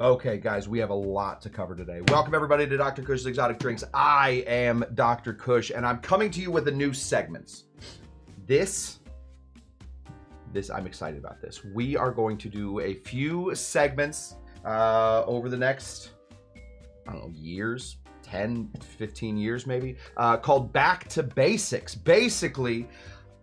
Okay, guys, we have a lot to cover today. Welcome, everybody, to Dr. Cush's Exotic Drinks. I am Dr. Cush, and I'm coming to you with a new segment. This, I'm excited about this. We are going to do a few segments over the next, I don't know, years, 10, 15 years maybe, called Back to Basics. Basically,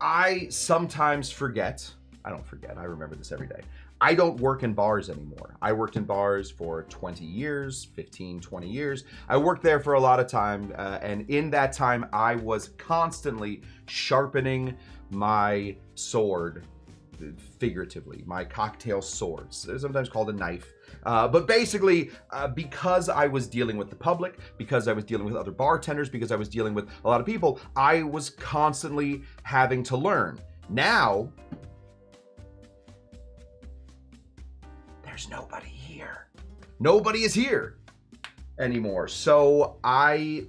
I sometimes forget. I don't forget. I remember this every day. I don't work in bars anymore. I worked in bars for 20 years, 15, 20 years. I worked there for a lot of time. And in that time, I was constantly sharpening my sword, figuratively, my cocktail swords. They're sometimes called a knife. But basically, because I was dealing with the public, because I was dealing with other bartenders, because I was dealing with a lot of people, I was constantly having to learn. Now, there's nobody here. Nobody is here anymore. So I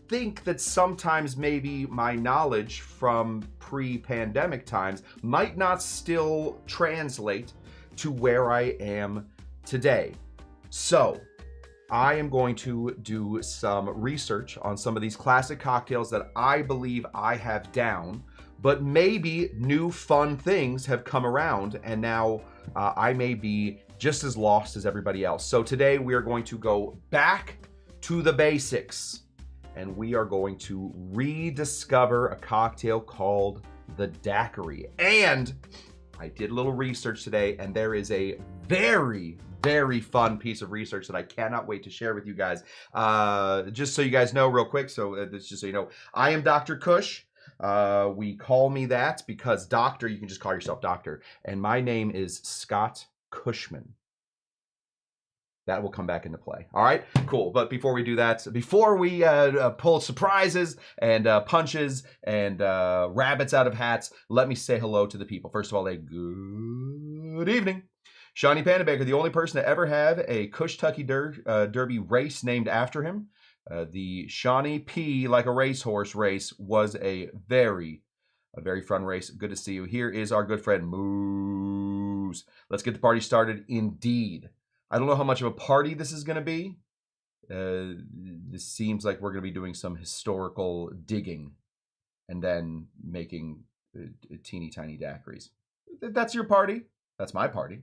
think that sometimes maybe my knowledge from pre-pandemic times might not still translate to where I am today. So I am going to do some research on some of these classic cocktails that I believe I have down, but maybe new fun things have come around and now I may be just as lost as everybody else. So today we are going to go back to the basics and we are going to rediscover a cocktail called the Daiquiri. And I did a little research today and there is a very, very fun piece of research that I cannot wait to share with you guys. Just so you guys know real quick, so just so you know, I am Dr. Cush. We call me that because doctor, you can just call yourself doctor. And my name is Scott Cushman. That will come back into play. All right, cool. But before we do that, before we pull surprises and punches and rabbits out of hats, let me say hello to the people. First of all, a good evening. Shawnee Pandabaker, the only person to ever have a Kush-Tucky Derby race named after him. The Shawnee P like a racehorse race was a very fun race. Good to see you. Here is our good friend Moose. Let's get the party started indeed. I don't know how much of a party this is going to be. This seems like we're going to be doing some historical digging and then making teeny tiny daiquiris. If that's your party, that's my party.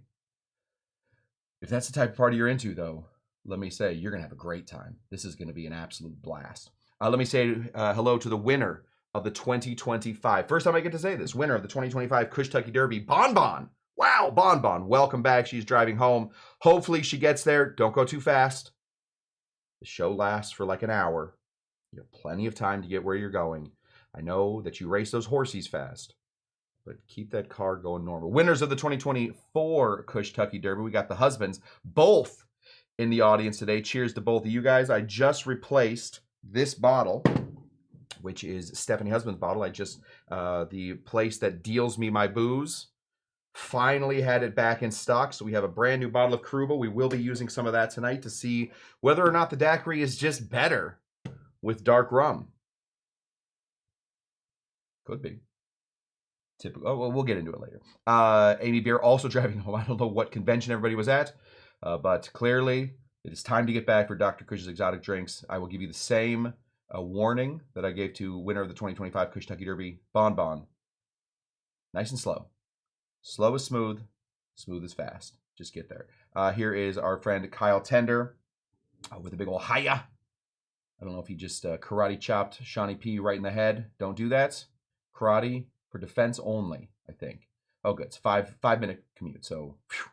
If that's the type of party you're into, though, let me say, you're going to have a great time. This is going to be an absolute blast. Let me say hello to the winner of the 2025. First time I get to say this. Winner of the 2025 Kush-Tucky Derby, Bon Bon. Wow, Bon Bon. Welcome back. She's driving home. Hopefully she gets there. Don't go too fast. The show lasts for like an hour. You have plenty of time to get where you're going. I know that you race those horsies fast, but keep that car going normal. Winners of the 2024 Kush-Tucky Derby. We got the husbands, both in the audience today. Cheers to both of you guys. I just replaced this bottle, which is Stephanie Husband's bottle. I just, the place that deals me my booze finally had it back in stock. So we have a brand new bottle of Cuba. We will be using some of that tonight to see whether or not the daiquiri is just better with dark rum. Could be. Typical. Oh, well, we'll get into it later. Amy Beer also driving home. I don't know what convention everybody was at, but clearly it is time to get back for Dr. Cush's Exotic Drinks. I will give you the same warning that I gave to winner of the 2025 Kush-Tucky Derby, Bon Bon. Nice and slow. Slow is smooth. Smooth is fast. Just get there. Here is our friend Kyle Tender with a big old hiya. I don't know if he just karate chopped Shawnee P right in the head. Don't do that. Karate for defense only, I think. Oh, good. It's 5-minute commute, so whew,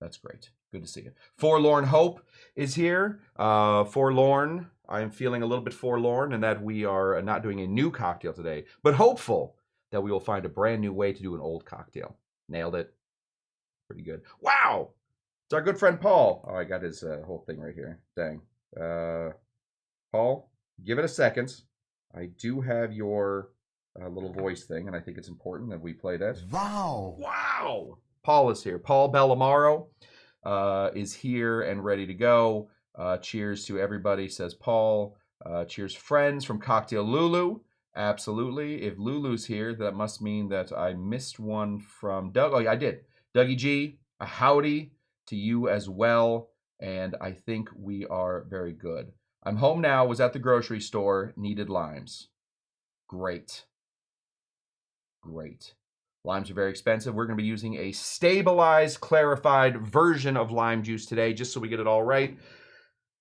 that's great. Good to see you. Forlorn Hope is here. Forlorn, I am feeling a little bit forlorn in that we are not doing a new cocktail today, but hopeful that we will find a brand new way to do an old cocktail. Nailed it. Pretty good. Wow! It's our good friend Paul. Oh, I got his whole thing right here. Dang. Paul, give it a second. I do have your little voice thing, and I think it's important that we play that. Wow. Wow! Paul is here. Paul Bellamaro is here and ready to go. Cheers to everybody, says Paul. Cheers, friends from Cocktail Lulu. Absolutely. If Lulu's here, that must mean that I missed one from Doug. Oh, yeah, I did. Dougie G, a howdy to you as well. And I think we are very good. I'm home now, was at the grocery store, needed limes. Great. Great. Limes are very expensive. We're going to be using a stabilized, clarified version of lime juice today, just so we get it all right.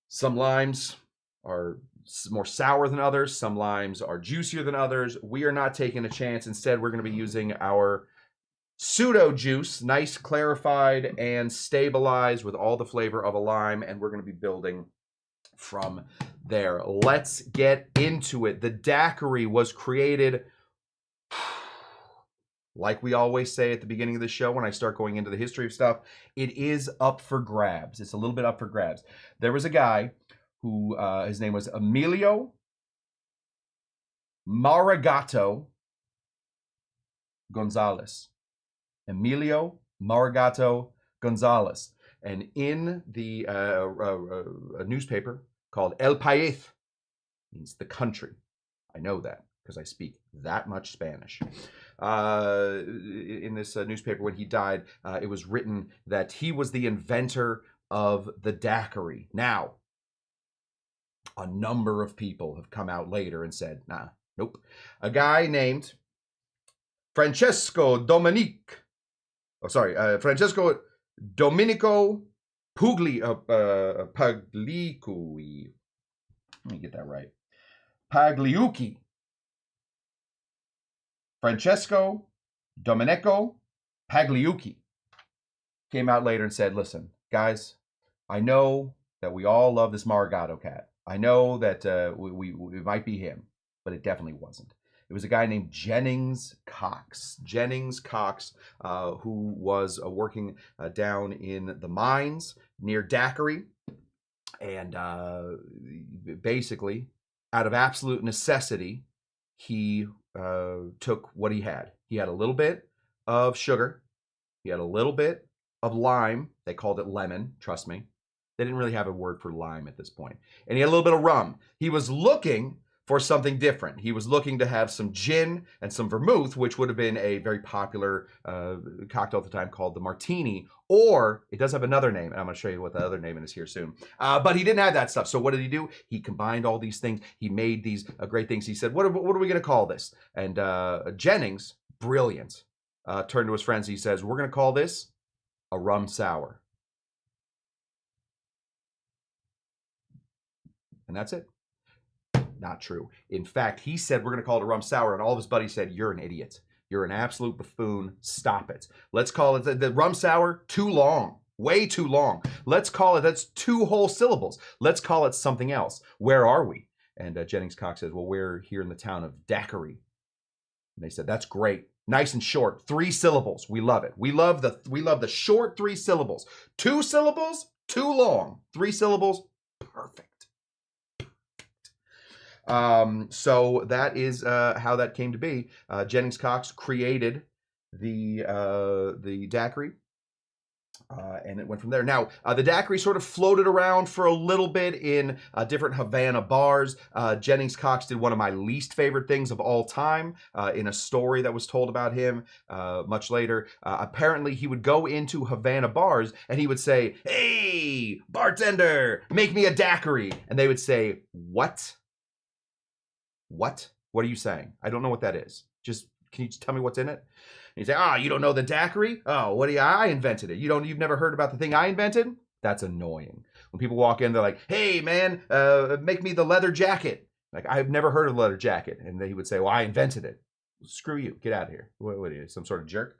Some limes are more sour than others. Some limes are juicier than others. We are not taking a chance. Instead, we're going to be using our pseudo juice, nice, clarified, and stabilized with all the flavor of a lime, and we're going to be building from there. Let's get into it. The daiquiri was created, like we always say at the beginning of the show when I start going into the history of stuff, it is up for grabs. It's a little bit up for grabs. There was a guy who, his name was Emilio Maragato Gonzalez. Emilio Maragato Gonzalez. And in the a newspaper called El País, means the country. I know that because I speak that much Spanish. In this newspaper, when he died, it was written that he was the inventor of the daiquiri. Now, a number of people have come out later and said, nah, nope. A guy named Francesco Dominico Pagliucci. Let me get that right. Pagliucci. Francesco Domenico Pagliucci came out later and said, listen, guys, I know that we all love this Maragato cat. I know that we might be him, but it definitely wasn't. It was a guy named Jennings Cox. Jennings Cox, who was working down in the mines near Daiquiri. And basically, out of absolute necessity, he took what he had. He had a little bit of sugar. He had a little bit of lime. They called it lemon, trust me. They didn't really have a word for lime at this point. And he had a little bit of rum. He was looking for something different. He was looking to have some gin and some vermouth, which would have been a very popular cocktail at the time called the martini, or it does have another name, and I'm going to show you what the other name is here soon. But he didn't have that stuff. So what did he do? He combined all these things. He made these great things. He said, what are we going to call this? And Jennings, brilliant, turned to his friends. He says, we're going to call this a rum sour. And that's it. Not true. In fact, he said, we're going to call it a rum sour, and all of his buddies said, you're an idiot. You're an absolute buffoon. Stop it. Let's call it the rum sour, too long. Way too long. Let's call it, that's 2 whole syllables. Let's call it something else. Where are we? And Jennings Cox says, well, we're here in the town of Daiquiri. And they said, that's great. Nice and short. 3 syllables. We love it. We love the short 3 syllables. 2 syllables, too long. 3 syllables, perfect. So that is how that came to be. Jennings Cox created the daiquiri, and it went from there. Now, the daiquiri sort of floated around for a little bit in different Havana bars. Jennings Cox did one of my least favorite things of all time in a story that was told about him much later. Apparently, he would go into Havana bars and he would say, hey, bartender, make me a daiquiri. And they would say, what? What? What are you saying? I don't know what that is. Can you just tell me what's in it? And you say, you don't know the daiquiri? Oh, I invented it. You've never heard about the thing I invented? That's annoying. When people walk in, they're like, hey man, make me the leather jacket. Like, I've never heard of the leather jacket. And he would say, well, I invented it. Screw you. Get out of here. What are you, some sort of jerk?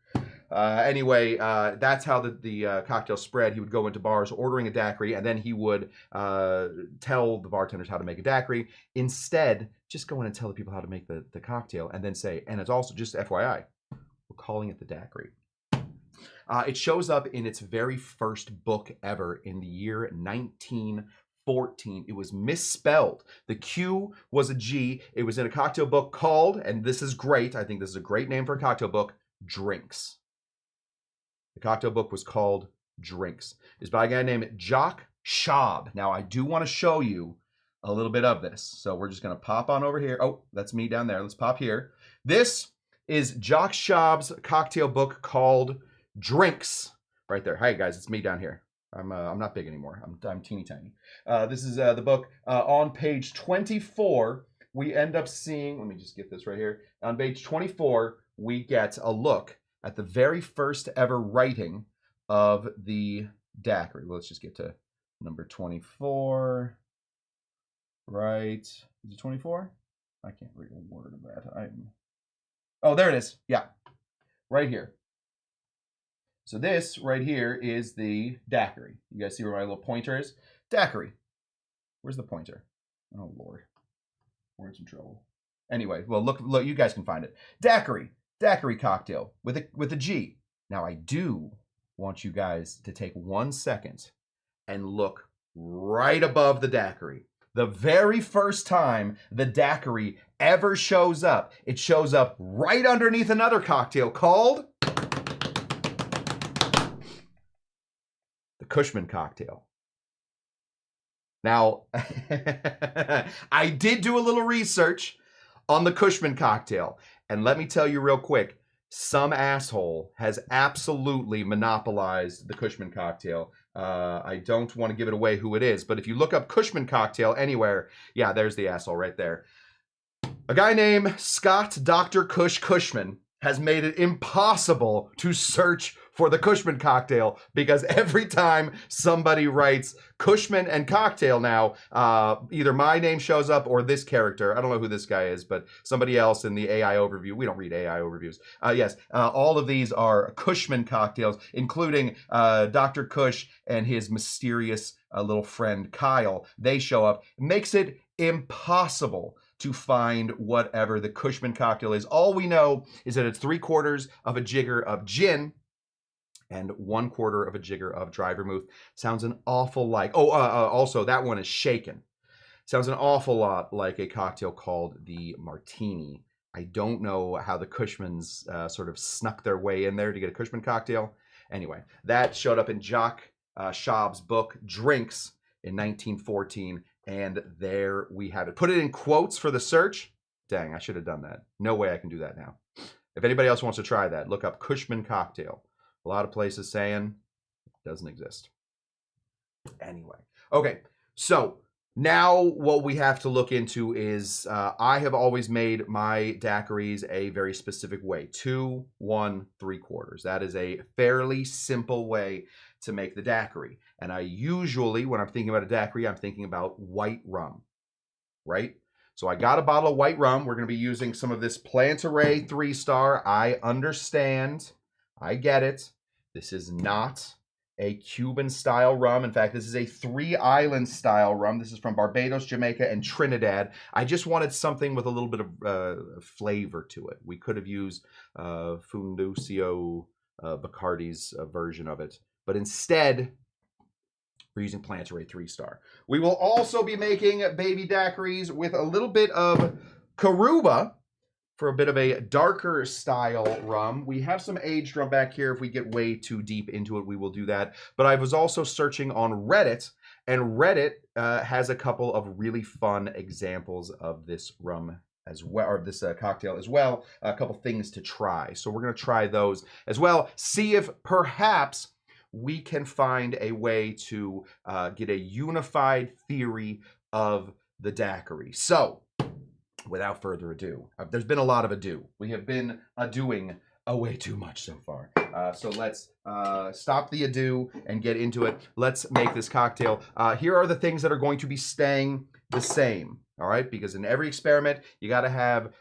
Anyway, that's how the cocktail spread. He would go into bars ordering a daiquiri, and then he would tell the bartenders how to make a daiquiri. Instead, just go in and tell the people how to make the cocktail, and then say, and it's also just FYI, we're calling it the daiquiri. It shows up in its very first book ever in the year 1914. It was misspelled. The Q was a G. It was in a cocktail book called, and this is great, I think this is a great name for a cocktail book, Drinks. The cocktail book was called Drinks. It's by a guy named Jacques Schaub. Now, I do want to show you a little bit of this. So we're just going to pop on over here. Oh, that's me down there. Let's pop here. This is Jacques Schaub's cocktail book called Drinks. Right there. Hi, guys. It's me down here. I'm not big anymore. I'm teeny tiny. This is the book. On page 24, we end up seeing. Let me just get this right here. On page 24, we get a look at the very first ever writing of the daiquiri. Well, let's just get to number 24. Right? Is it 24? I can't read a word of that. Oh, there it is. Yeah, right here. So this right here is the daiquiri. You guys see where my little pointer is? Daiquiri. Where's the pointer? Oh, Lord. We're in some trouble. Anyway, well, look, you guys can find it. Daiquiri. Daiquiri cocktail with a G. Now, I do want you guys to take 1 second and look right above the daiquiri. The very first time the daiquiri ever shows up, it shows up right underneath another cocktail called the Cushman cocktail. Now, I did do a little research on the Cushman cocktail, and let me tell you real quick, some asshole has absolutely monopolized the Cushman cocktail. I don't want to give it away who it is, but if you look up Cushman cocktail anywhere, yeah, there's the asshole right there. A guy named Scott Dr. Cush Cushman has made it impossible to search for the Cushman cocktail, because every time somebody writes Cushman and cocktail now, either my name shows up or this character. I don't know who this guy is, but somebody else in the AI overview. We don't read AI overviews. Yes, all of these are Cushman cocktails, including Dr. Cush and his mysterious little friend Kyle. They show up. Makes it impossible to find whatever the Cushman cocktail is. All we know is that it's 3/4 of a jigger of gin and 1/4 of a jigger of dry vermouth. Sounds an awful like, also that one is shaken. Sounds an awful lot like a cocktail called the Martini. I don't know how the Cushmans sort of snuck their way in there to get a Cushman cocktail. Anyway, that showed up in Jock Schaub's book, Drinks, in 1914. And there we have it. Put it in quotes for the search. Dang, I should have done that. No way I can do that now. If anybody else wants to try that, look up Cushman cocktail. A lot of places saying it doesn't exist. Anyway, okay, so now what we have to look into is I have always made my daiquiris a very specific way. 2, 1, 3/4. That is a fairly simple way to make the daiquiri. And I usually, when I'm thinking about a daiquiri, I'm thinking about white rum, right? So I got a bottle of white rum. We're going to be using some of this Plantaray 3-star. I understand. I get it. This is not a Cuban style rum. In fact, this is a 3-island style rum. This is from Barbados, Jamaica, and Trinidad. I just wanted something with a little bit of flavor to it. We could have used Funducio Bacardi's version of it, but instead, we're using Plantaray 3-star. We will also be making baby daiquiris with a little bit of Cuba for a bit of a darker style rum. We have some aged rum back here. If we get way too deep into it, we will do that. But I was also searching on Reddit, and Reddit has a couple of really fun examples of this rum as well, or this cocktail as well. A couple things to try. So we're going to try those as well. See if perhaps we can find a way to get a unified theory of the daiquiri. So, without further ado, there's been a lot of ado. We have been doing way too much so far. So let's stop the ado and get into it. Let's make this cocktail. Here are the things that are going to be staying the same. All right, because in every experiment, you got to have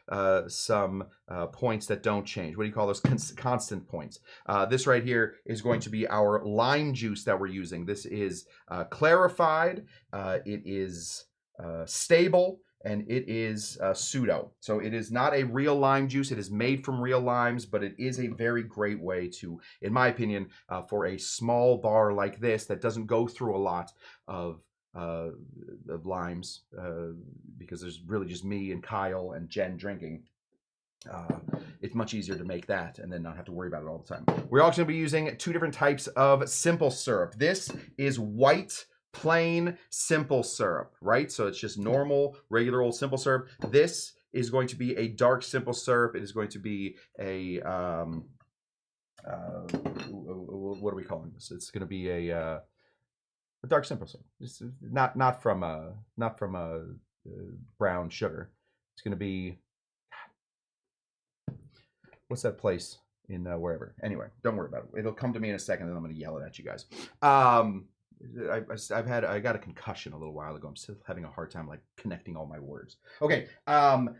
some points that don't change. What do you call those? Constant points. This right here is going to be our lime juice that we're using. This is clarified. It is stable. And it is pseudo. So it is not a real lime juice. It is made from real limes, but it is a very great way to, in my opinion, for a small bar like this that doesn't go through a lot of limes, because there's really just me and Kyle and Jen drinking. It's much easier to make that and then not have to worry about it all the time. We're also going to be using 2 different types of simple syrup. This is white plain simple syrup, right? So it's just normal, regular old simple syrup. This is going to be a dark simple syrup. It is going to be a, what are we calling this? It's going to be a A dark simple syrup. It's not from brown sugar. It's going to be, what's that place in wherever? Anyway, don't worry about it. It'll come to me in a second, and I'm going to yell it at you guys. I got a concussion a little while ago. I'm still having a hard time like connecting all my words. Okay,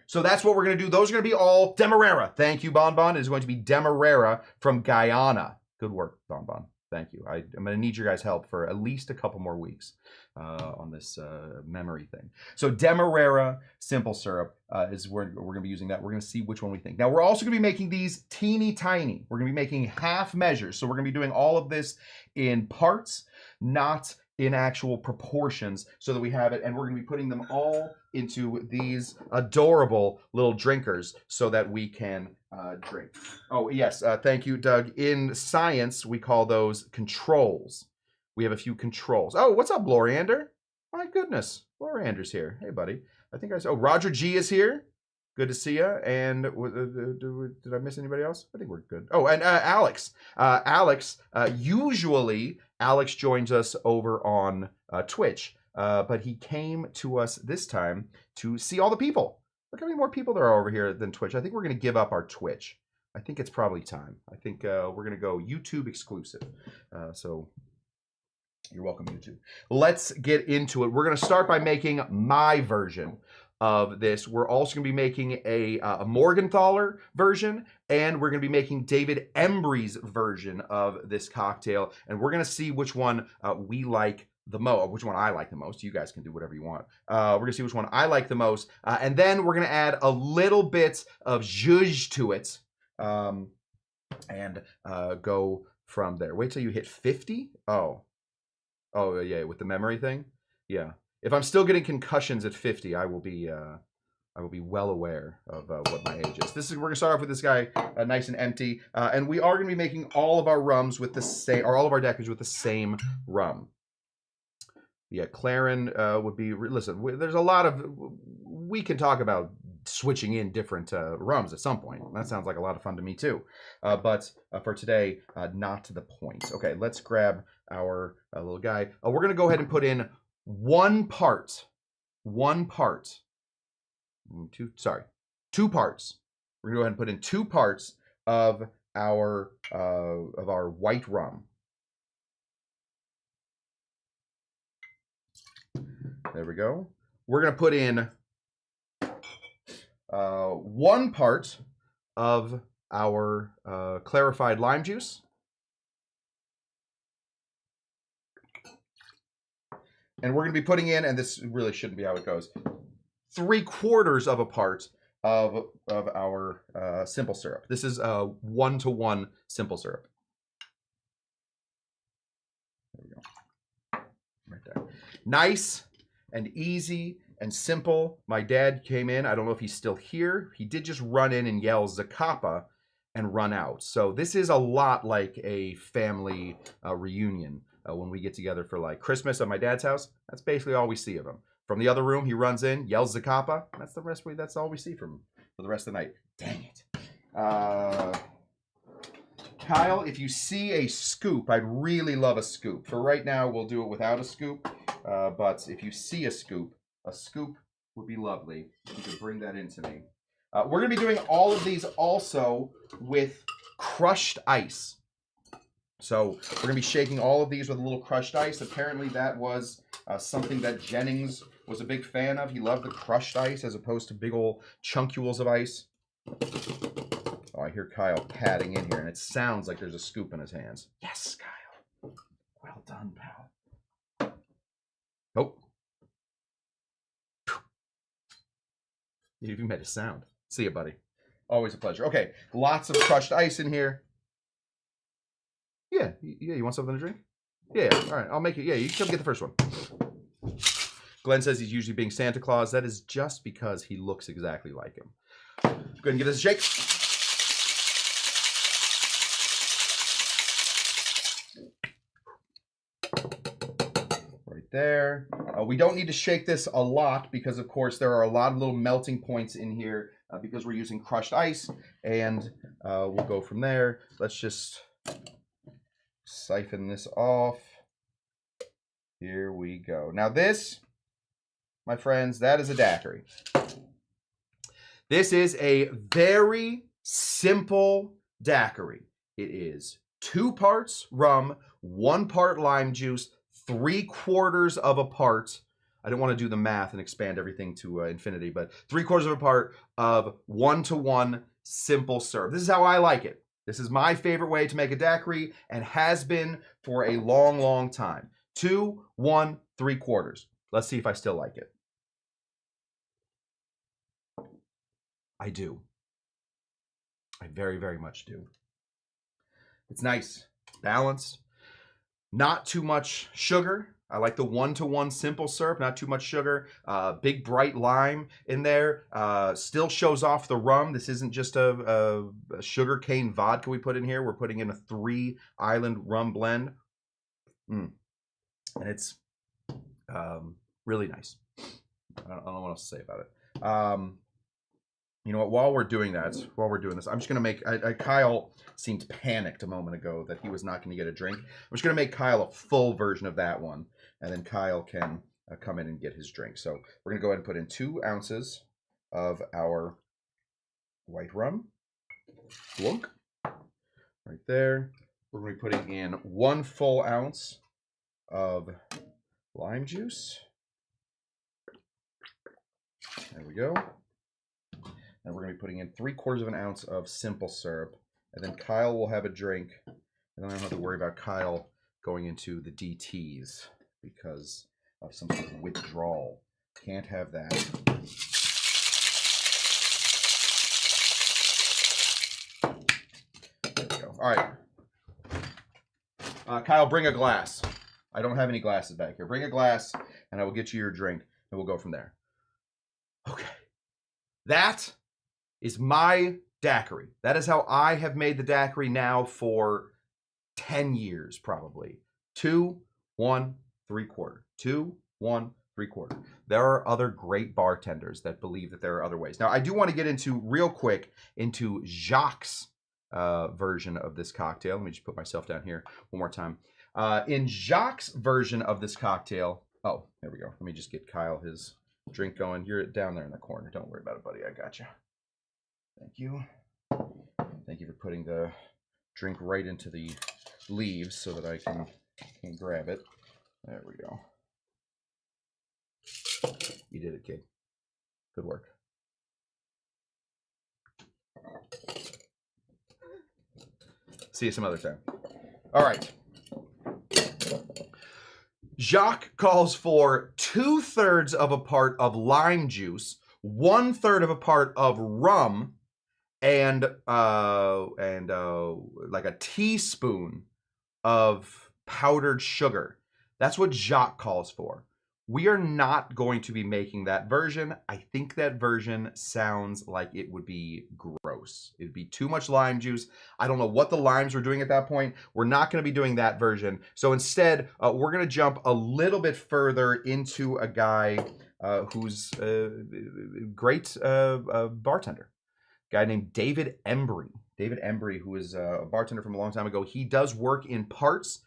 so that's what we're gonna do. Those are gonna be all Demerara. Thank you, Bonbon. It is going to be Demerara from Guyana. Good work, Bonbon. Thank you. I'm gonna need your guys' help for at least a couple more weeks on this memory thing. So Demerara simple syrup is where we're gonna be using that. We're gonna see which one we think. Now we're also gonna be making these teeny tiny. We're gonna be making half measures. So we're gonna be doing all of this in parts, not in actual proportions, so that we have it, and we're going to be putting them all into these adorable little drinkers so that we can drink. Oh, yes, thank you, Doug. In science, we call those controls. We have a few controls. Oh, what's up, Loriander? My goodness, Loriander's here. Hey, buddy. I think I saw, oh, Roger G is here. Good to see you. And did I miss anybody else? I think we're good. Oh, and Alex. Usually Alex joins us over on Twitch, but he came to us this time to see all the people. Look how many more people there are over here than Twitch. I think we're going to give up our Twitch. I think it's probably time. I think we're going to go YouTube exclusive. So you're welcome, YouTube. Let's get into it. We're going to start by making my version of this. We're also going to be making a Morgenthaler version, and we're going to be making David Embry's version of this cocktail, and we're going to see which one we like the most, which one I like the most. You guys can do whatever you want. We're going to see which one I like the most, and then we're going to add a little bit of zhuzh to it, and go from there. Wait till you hit 50? Oh, yeah, with the memory thing? Yeah. If I'm still getting concussions at 50, I will be well aware of what my age is. We're gonna start off with this guy, nice and empty, and we are gonna be making all of our rums with the same, or all of our daiquiris with the same rum. Yeah, Claren would be. Listen, there's a lot of. We can talk about switching in different rums at some point. That sounds like a lot of fun to me too. But for today, not to the point. Okay, let's grab our little guy. We're gonna go ahead and put in two parts. We're gonna go ahead and put in 2 parts of our white rum. There we go. We're gonna put in 1 part of our clarified lime juice. And we're going to be putting in, and this really shouldn't be how it goes, 3/4 of a part of our simple syrup. This is a 1-to-1 simple syrup. There we go. Right there. Nice and easy and simple. My dad came in. I don't know if he's still here. He did just run in and yell Zacapa and run out. So this is a lot like a family reunion. When we get together for like Christmas at my dad's house, that's basically all we see of him. From the other room, he runs in, yells Zacapa. That's all we see from him for the rest of the night. Dang it. Kyle, if you see a scoop, I'd really love a scoop. For right now, we'll do it without a scoop. But if you see a scoop would be lovely. You could bring that into me. We're going to be doing all of these also with crushed ice. So we're going to be shaking all of these with a little crushed ice. Apparently that was something that Jennings was a big fan of. He loved the crushed ice as opposed to big old chunkules of ice. Oh, I hear Kyle patting in here, and it sounds like there's a scoop in his hands. Yes, Kyle. Well done, pal. Oh. You even made a sound. See you, buddy. Always a pleasure. Okay, lots of crushed ice in here. Yeah, you want something to drink? Yeah, all right, I'll make it. Yeah, you come get the first one. Glenn says he's usually being Santa Claus. That is just because he looks exactly like him. Go ahead and give this a shake. Right there. We don't need to shake this a lot because, of course, there are a lot of little melting points in here because we're using crushed ice, and we'll go from there. Let's just siphon this off. Here we go. Now this, my friends, that is a daiquiri. This is a very simple daiquiri. It is 2 parts rum, 1 part lime juice, 3/4 of a part. I don't want to do the math and expand everything to infinity, but 3/4 of a part of 1-to-1 simple syrup. This is how I like it. This is my favorite way to make a daiquiri and has been for a long, long time. 2, 1, 3/4. Let's see if I still like it. I do. I very, very much do. It's nice, balanced, not too much sugar. I like the 1-to-1 simple syrup, not too much sugar. Big bright lime in there. Still shows off the rum. This isn't just a sugar cane vodka we put in here. We're putting in a 3-island rum blend. And it's really nice. I don't know what else to say about it. You know what, while we're doing this, I'm just going to make, Kyle seemed panicked a moment ago that he was not going to get a drink. I'm just going to make Kyle a full version of that one, and then Kyle can come in and get his drink. So we're going to go ahead and put in 2 ounces of our white rum. Glunk. Right there. We're going to be putting in 1 full ounce of lime juice. There we go. And we're going to be putting in 3/4 of an ounce of simple syrup. And then Kyle will have a drink. And then I don't have to worry about Kyle going into the DTs because of some sort of withdrawal. Can't have that. There we go. All right. Kyle, bring a glass. I don't have any glasses back here. Bring a glass, and I will get you your drink, and we'll go from there. Okay. That is my daiquiri. That is how I have made the daiquiri now for 10 years, probably. 2, 1, 3/4. 2, 1, 3/4. There are other great bartenders that believe that there are other ways. Now, I do want to get into real quick into Jacques' version of this cocktail. Let me just put myself down here one more time. In Jacques' version of this cocktail, oh, there we go. Let me just get Kyle his drink going. You're down there in the corner. Don't worry about it, buddy. I got you. Thank you. Thank you for putting the drink right into the leaves so that I can grab it. There we go. You did it, kid. Good work. See you some other time. All right. Jacques calls for 2/3 of a part of lime juice, 1/3 of a part of rum, and like a teaspoon of powdered sugar. That's what Jacques calls for. We are not going to be making that version. I think that version sounds like it would be gross. It would be too much lime juice. I don't know what the limes were doing at that point. We're not going to be doing that version. So instead, we're going to jump a little bit further into a guy who's a great bartender. A guy named David Embry. David Embry, who is a bartender from a long time ago. He does work in parts.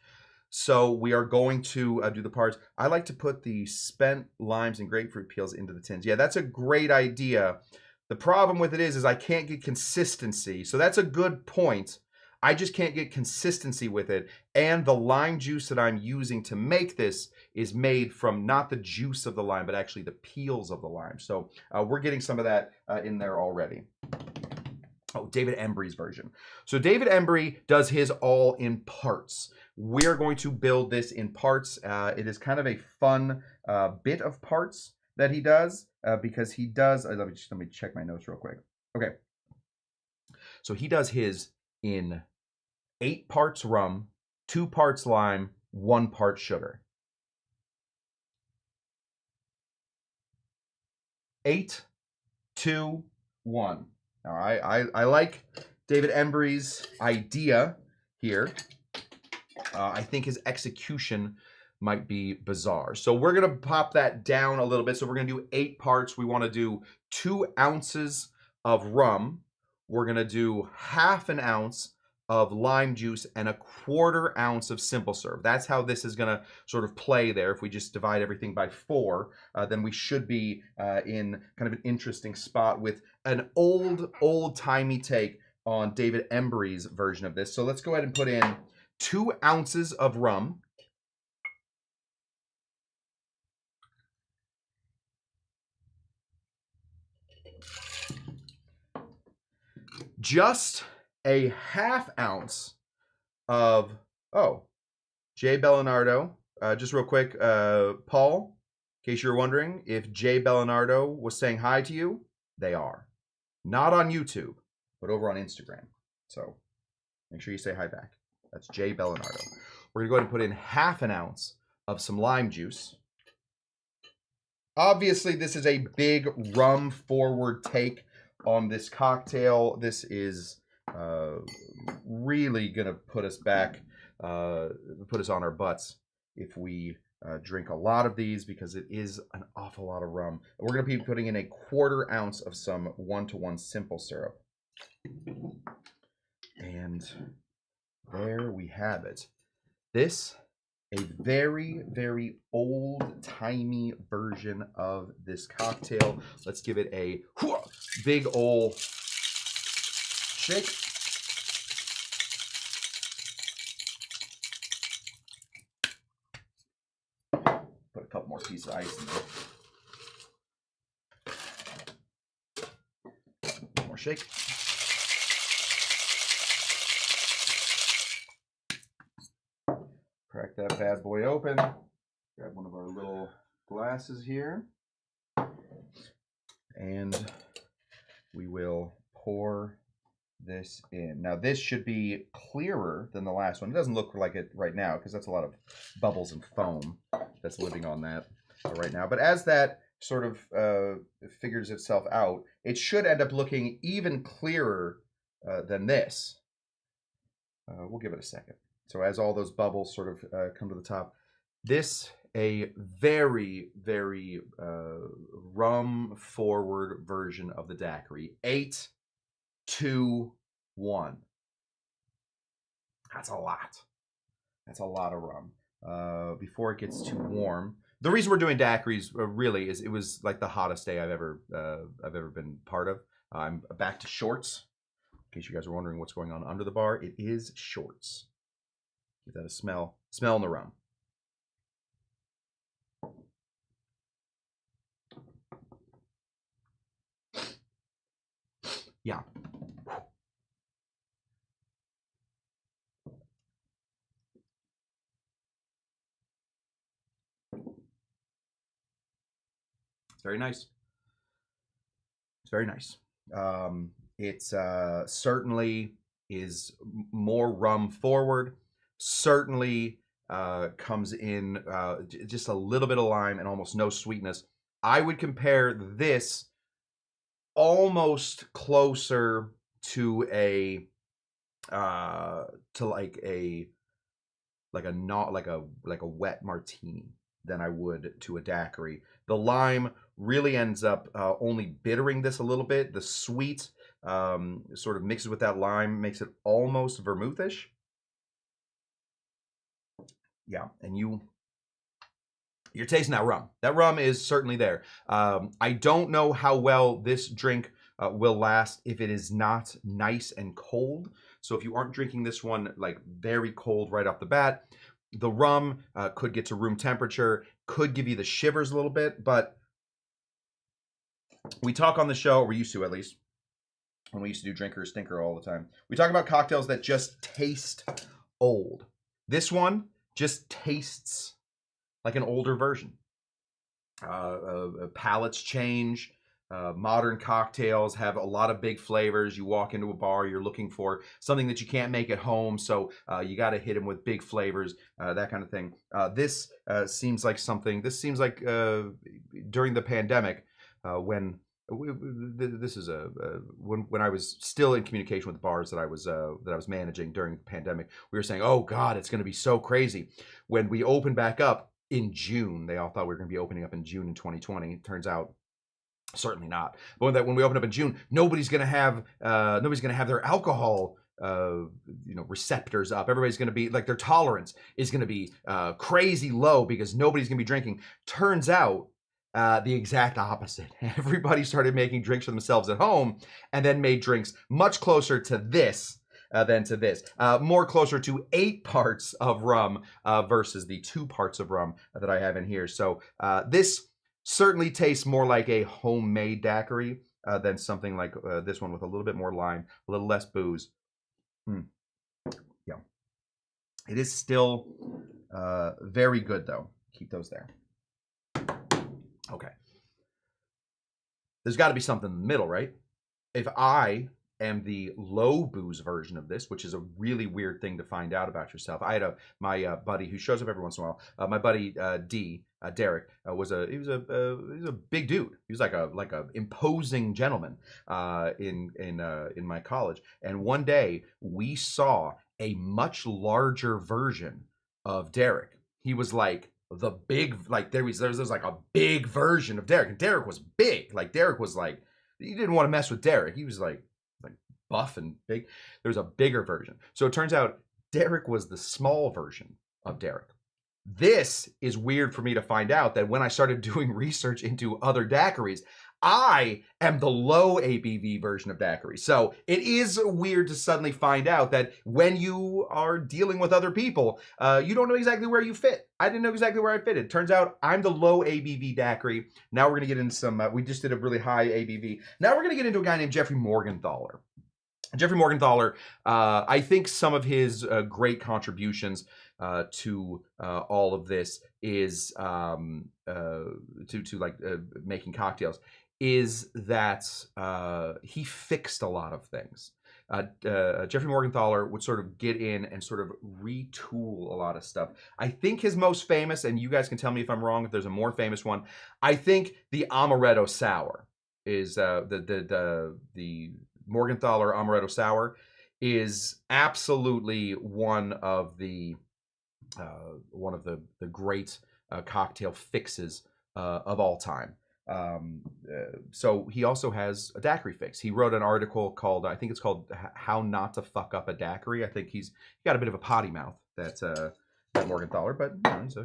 So we are going to do the parts. I like to put the spent limes and grapefruit peels into the tins. Yeah, that's a great idea. The problem with it is I can't get consistency. So that's a good point. I just can't get consistency with it. And the lime juice that I'm using to make this is made from not the juice of the lime, but actually the peels of the lime. So we're getting some of that in there already. Oh, David Embry's version. So David Embry does his all in parts. We're going to build this in parts. It is kind of a fun bit of parts that he does because he does. Let me check my notes real quick. Okay. So he does his in 8 parts rum, 2 parts lime, 1 part sugar. 8, 2, 1. Now, I like David Embry's idea here. I think his execution might be bizarre. So we're going to pop that down a little bit. So we're going to do 8 parts. We want to do 2 ounces of rum. We're going to do 1/2 ounce of lime juice and a 1/4 ounce of simple syrup. That's how this is going to sort of play there. If we just divide everything by 4, then we should be in kind of an interesting spot with an old-timey take on David Embry's version of this. So let's go ahead and put in 2 ounces of rum. Just a 1/2 ounce of, Jay Bellinardo. Just real quick, Paul, in case you're wondering, if Jay Bellinardo was saying hi to you, they are. Not on YouTube, but over on Instagram. So make sure you say hi back. That's Jay Bellinardo. We're going to go ahead and put in 1/2 ounce of some lime juice. Obviously, this is a big rum-forward take on this cocktail. This is really going to put us back, put us on our butts if we drink a lot of these, because it is an awful lot of rum. We're going to be putting in a 1/4 ounce of some 1-to-1 simple syrup. And there we have it. This, a very, very old-timey version of this cocktail. Let's give it a big ol' shake. Put a couple more pieces of ice in there. One more shake. Crack that bad boy open. Grab one of our little glasses here. And we will pour this in. Now this should be clearer than the last one. It doesn't look like it right now because that's a lot of bubbles and foam that's living on that right now. But as that sort of figures itself out, it should end up looking even clearer than this. We'll give it a second. So as all those bubbles sort of come to the top, this a very, very rum-forward version of the daiquiri. 8, 2, 1. That's a lot. That's a lot of rum. Before it gets too warm. The reason we're doing daiquiris really is it was like the hottest day I've ever been part of. I'm back to shorts. In case you guys are wondering what's going on under the bar, it is shorts. Give that a smell. Smell in the rum. Yeah. It's very nice. It's very nice. It's certainly is more rum forward. Certainly comes in just a little bit of lime and almost no sweetness. I would compare this almost closer to a like a wet martini than I would to a daiquiri. The lime really ends up only bittering this a little bit. The sweet sort of mixes with that lime, makes it almost vermouthish. Yeah, and you're tasting that rum. That rum is certainly there. I don't know how well this drink will last if it is not nice and cold. So if you aren't drinking this one like very cold right off the bat, the rum could get to room temperature, could give you the shivers a little bit, but we talk on the show, or we used to at least, when we used to do Drinker or Stinker all the time. We talk about cocktails that just taste old. This one just tastes like an older version. Palates change. Modern cocktails have a lot of big flavors. You walk into a bar, you're looking for something that you can't make at home, so you got to hit them with big flavors, that kind of thing. This seems like something. This seems like during the pandemic, when this is when I was still in communication with bars that I was managing during the pandemic. We were saying, "Oh God, it's going to be so crazy." When we opened back up in June, they all thought we were going to be opening up in June in 2020. It turns out, certainly not. But when we open up in June, nobody's going to have their alcohol receptors up. Everybody's going to be like, their tolerance is going to be crazy low because nobody's going to be drinking. Turns out the exact opposite. Everybody started making drinks for themselves at home and then made drinks much closer to this than to this. More closer to 8 parts of rum versus the 2 parts of rum that I have in here. So this certainly tastes more like a homemade daiquiri than something like this one with a little bit more lime, a little less booze. Yeah. It is still very good, though. Keep those there. Okay. There's got to be something in the middle, right? If I am the low booze version of this, which is a really weird thing to find out about yourself. I had my buddy who shows up every once in a while. My buddy Derek was a big dude. He was like a imposing gentleman in my college. And one day we saw a much larger version of Derek. He was like the big, like there's like a big version of Derek, and Derek was big. Like Derek was like, you didn't want to mess with Derek. He was like buff and big. There's a bigger version. So it turns out Derek was the small version of Derek. This is weird for me to find out that when I started doing research into other daiquiris, I am the low ABV version of daiquiri. So it is weird to suddenly find out that when you are dealing with other people, you don't know exactly where you fit. I didn't know exactly where I fitted. Turns out I'm the low ABV daiquiri. Now we're going to get into some, we just did a really high ABV. Now we're going to get into a guy named Jeffrey Morgenthaler. Jeffrey Morgenthaler, I think some of his great contributions to all of this is making cocktails is that he fixed a lot of things. Jeffrey Morgenthaler would sort of get in and sort of retool a lot of stuff. I think his most famous, and you guys can tell me if I'm wrong, if there's a more famous one, I think the Amaretto Sour is the Morgenthaler Amaretto Sour is absolutely one of the great cocktail fixes of all time. So he also has a daiquiri fix. He wrote an article called, I think it's called "How Not to Fuck Up a Daiquiri." I think he's got a bit of a potty mouth, that Morgenthaler, but he's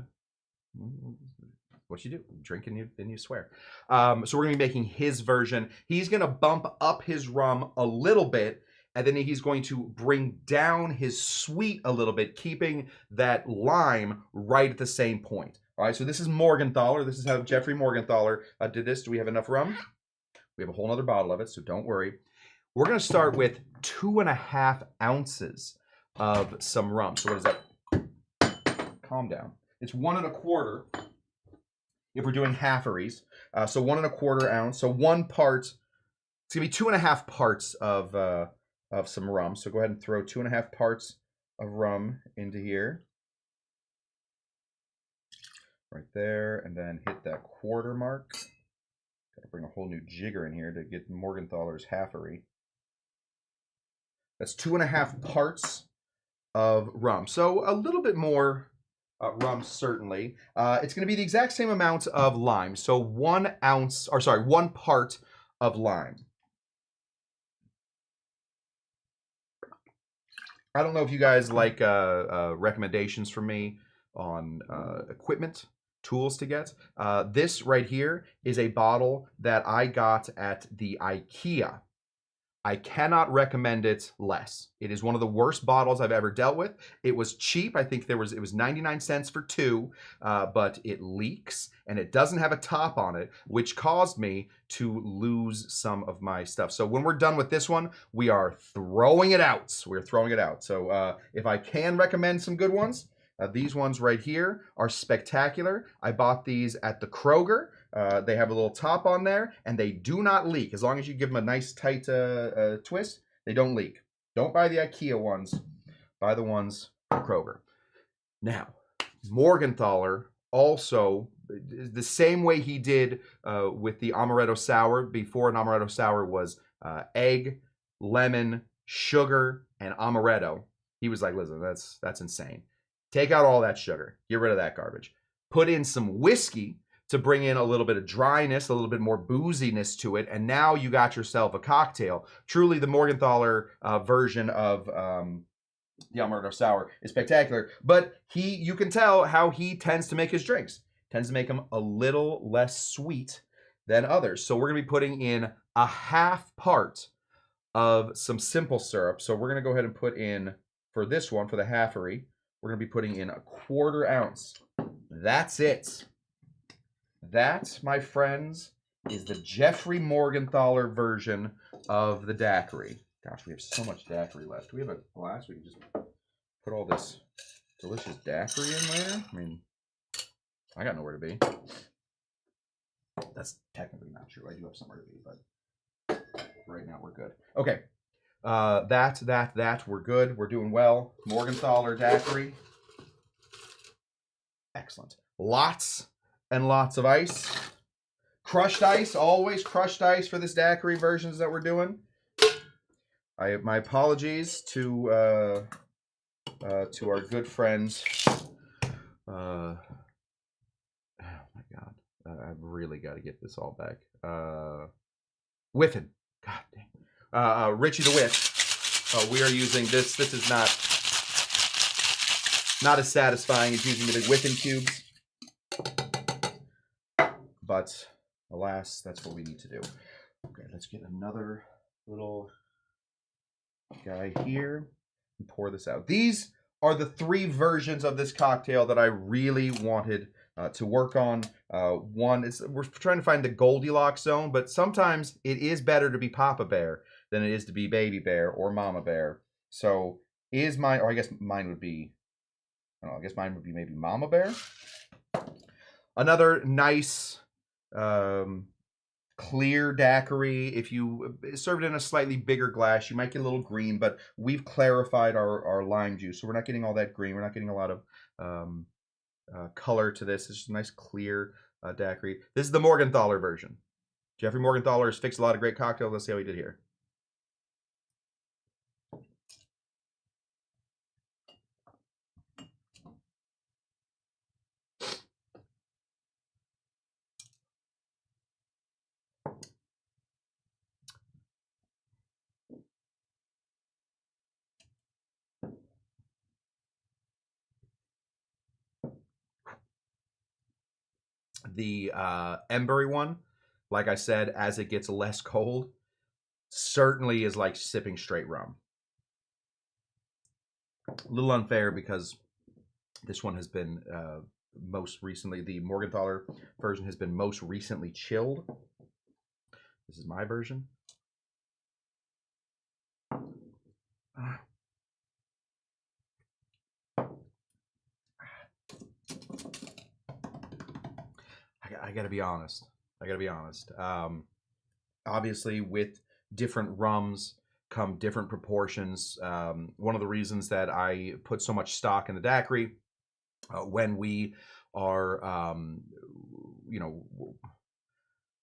what you do, you drink and you swear. So we're gonna be making his version. He's gonna bump up his rum a little bit, and then he's going to bring down his sweet a little bit, keeping that lime right at the same point. All right, so this is Morgenthaler. This is how Jeffrey Morgenthaler did this. Do we have enough rum? We have a whole other bottle of it, so don't worry. We're gonna start with 2.5 ounces of some rum. So what is that? Calm down. It's 1 1/4. If we're doing halferys, so 1 1/4 ounce. So 1 part. It's gonna be 2.5 parts of some rum. So go ahead and throw 2.5 parts of rum into here, right there, and then hit that quarter mark. Gotta bring a whole new jigger in here to get Morgenthaler's halfery. That's 2.5 parts of rum. So a little bit more. Rum, certainly. It's going to be the exact same amount of lime. So 1 part of lime. I don't know if you guys like recommendations from me on equipment, tools to get. This right here is a bottle that I got at the IKEA. I cannot recommend it less. It is one of the worst bottles I've ever dealt with. It was cheap. I think it was 99 cents for 2, but it leaks and it doesn't have a top on it, which caused me to lose some of my stuff. So when we're done with this one, we are throwing it out. We're throwing it out. So if I can recommend some good ones, these ones right here are spectacular. I bought these at the Kroger. They have a little top on there, and they do not leak. As long as you give them a nice tight twist, they don't leak. Don't buy the IKEA ones. Buy the ones from Kroger. Now, Morgenthaler also, the same way he did with the Amaretto Sour, before an Amaretto Sour was egg, lemon, sugar, and Amaretto. He was like, listen, that's insane. Take out all that sugar. Get rid of that garbage. Put in some whiskey to bring in a little bit of dryness, a little bit more booziness to it, and now you got yourself a cocktail. Truly, the Morgenthaler version of the Almorado Sour is spectacular, but you can tell how he tends to make his drinks. Tends to make them a little less sweet than others. So we're going to be putting in a half part of some simple syrup. So we're going to go ahead and put in, for this one, for the halfery, we're going to be putting in a 1/4 ounce. That's it. That, my friends, is the Jeffrey Morgenthaler version of the daiquiri. Gosh, we have so much daiquiri left. Do we have a glass we can just put all this delicious daiquiri in later? I mean, I got nowhere to be. That's technically not true. I do have somewhere to be, but right now we're good. Okay. We're good. We're doing well. Morgenthaler daiquiri. Excellent. Lots and lots of ice. Crushed ice. Always crushed ice for this daiquiri versions that we're doing. My apologies to our good friends. Oh my God. I've really got to get this all back. Whiffin. God dang. Richie the Whiff. We are using this. This is not as satisfying as using the big whiffin cubes. But alas, that's what we need to do. Okay, let's get another little guy here and pour this out. These are the 3 versions of this cocktail that I really wanted to work on. One is, we're trying to find the Goldilocks zone, but sometimes it is better to be Papa Bear than it is to be Baby Bear or Mama Bear. So is mine, or I guess mine would be, I don't know, I guess mine would be maybe Mama Bear. Another nice clear daiquiri. If you serve it in a slightly bigger glass, you might get a little green, but we've clarified our lime juice, so we're not getting all that green. We're not getting a lot of color to this. It's just a nice clear daiquiri. This is the Morgenthaler version. Jeffrey Morgenthaler has fixed a lot of great cocktails. Let's see how he did here. The embery one, like I said, as it gets less cold, certainly is like sipping straight rum. A little unfair because this one has been most recently, the Morgenthaler version has been most recently chilled. This is my version. I gotta be honest. Obviously, with different rums come different proportions. One of the reasons that I put so much stock in the daiquiri when we are,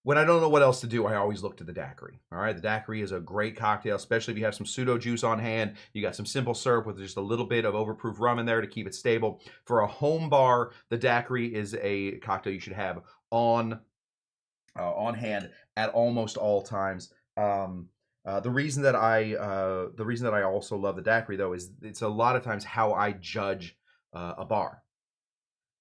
when I don't know what else to do, I always look to the daiquiri. All right, the daiquiri is a great cocktail, especially if you have some pseudo juice on hand. You got some simple syrup with just a little bit of overproof rum in there to keep it stable. For a home bar, the daiquiri is a cocktail you should have on hand at almost all times. The reason that I also love the daiquiri though is it's a lot of times how I judge a bar.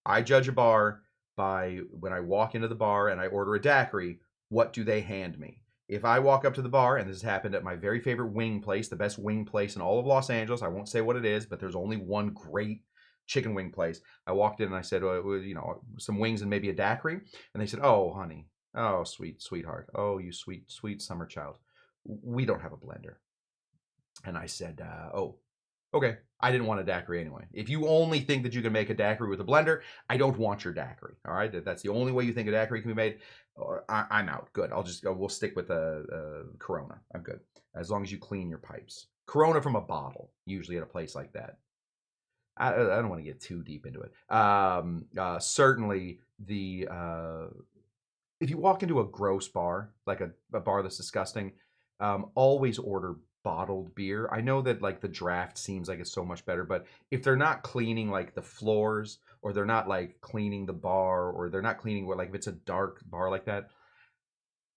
I judge a bar by when I walk into the bar and I order a daiquiri, what do they hand me? If I walk up to the bar, and this has happened at my very favorite wing place, the best wing place in all of Los Angeles, I won't say what it is, but there's only one great chicken wing place. I walked in and I said, some wings and maybe a daiquiri. And they said, oh, honey, oh, sweetheart, oh, you sweet summer child. We don't have a blender. And I said, oh, okay. I didn't want a daiquiri anyway. If you only think that you can make a daiquiri with a blender, I don't want your daiquiri. All right, that's the only way you think a daiquiri can be made. I'm out. Good. I'll just go. We'll stick with a Corona. I'm good as long as you clean your pipes. Corona from a bottle, usually at a place like that. I don't want to get too deep into it. Certainly, if you walk into a gross bar, like a bar that's disgusting, always order bottled beer. I know that like the draft seems like it's so much better, but if they're not cleaning like the floors or they're not like cleaning the bar, or they're not cleaning what, like if it's a dark bar like that,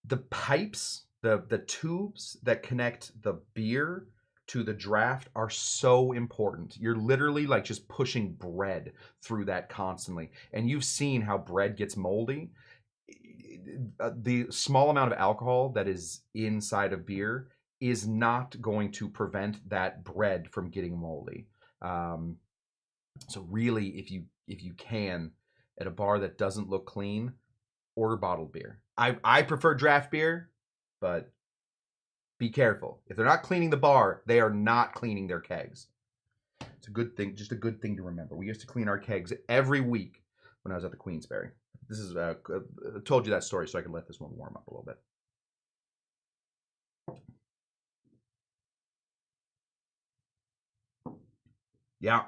the pipes, the tubes that connect the beer to the draft are so important. You're literally like just pushing bread through that constantly. And you've seen how bread gets moldy. The small amount of alcohol that is inside of beer is not going to prevent that bread from getting moldy. So really, if you can, at a bar that doesn't look clean, order bottled beer. I prefer draft beer, but be careful. If they're not cleaning the bar, they are not cleaning their kegs. It's a good thing, just a good thing to remember. We used to clean our kegs every week when I was at the Queensberry. This is I told you that story so I could let this one warm up a little bit. Yeah,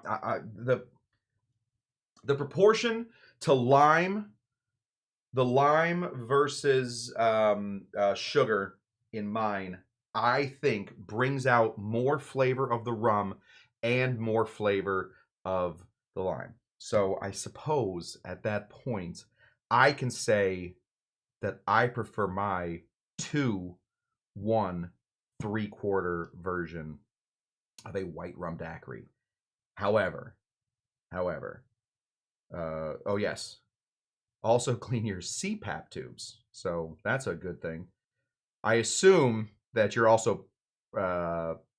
the proportion to lime, the lime versus sugar in mine, I think brings out more flavor of the rum and more flavor of the lime. So I suppose at that point, I can say that I prefer my 2, 1, 3/4 version of a white rum daiquiri. However, oh yes, also clean your CPAP tubes. So that's a good thing. I assume that you're also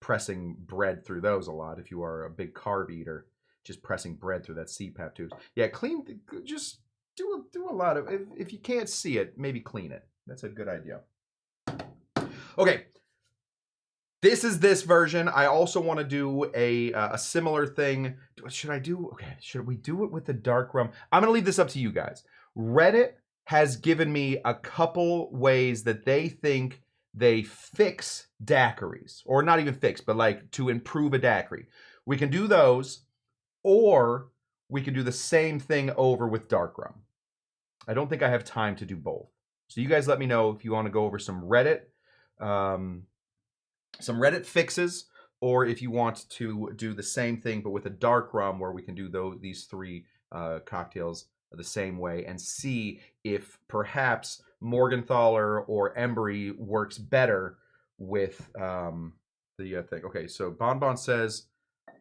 pressing bread through those a lot if you are a big carb eater, just pressing bread through that CPAP tubes. Yeah, clean, just do a lot of, if you can't see it, maybe clean it. That's a good idea. Okay. This is this version. I also want to do a similar thing. Should I do, okay, should we do it with the dark rum? I'm going to leave this up to you guys. Reddit has given me a couple ways that they think they fix daiquiris, or not even fix, but like to improve a daiquiri. We can do those, or we can do the same thing over with dark rum. I don't think I have time to do both. So you guys let me know if you want to go over some Reddit fixes, or if you want to do the same thing but with a dark rum, where we can do these 3 cocktails the same way and see if perhaps Morgenthaler or Embry works better with the thing. Okay, so Bonbon says,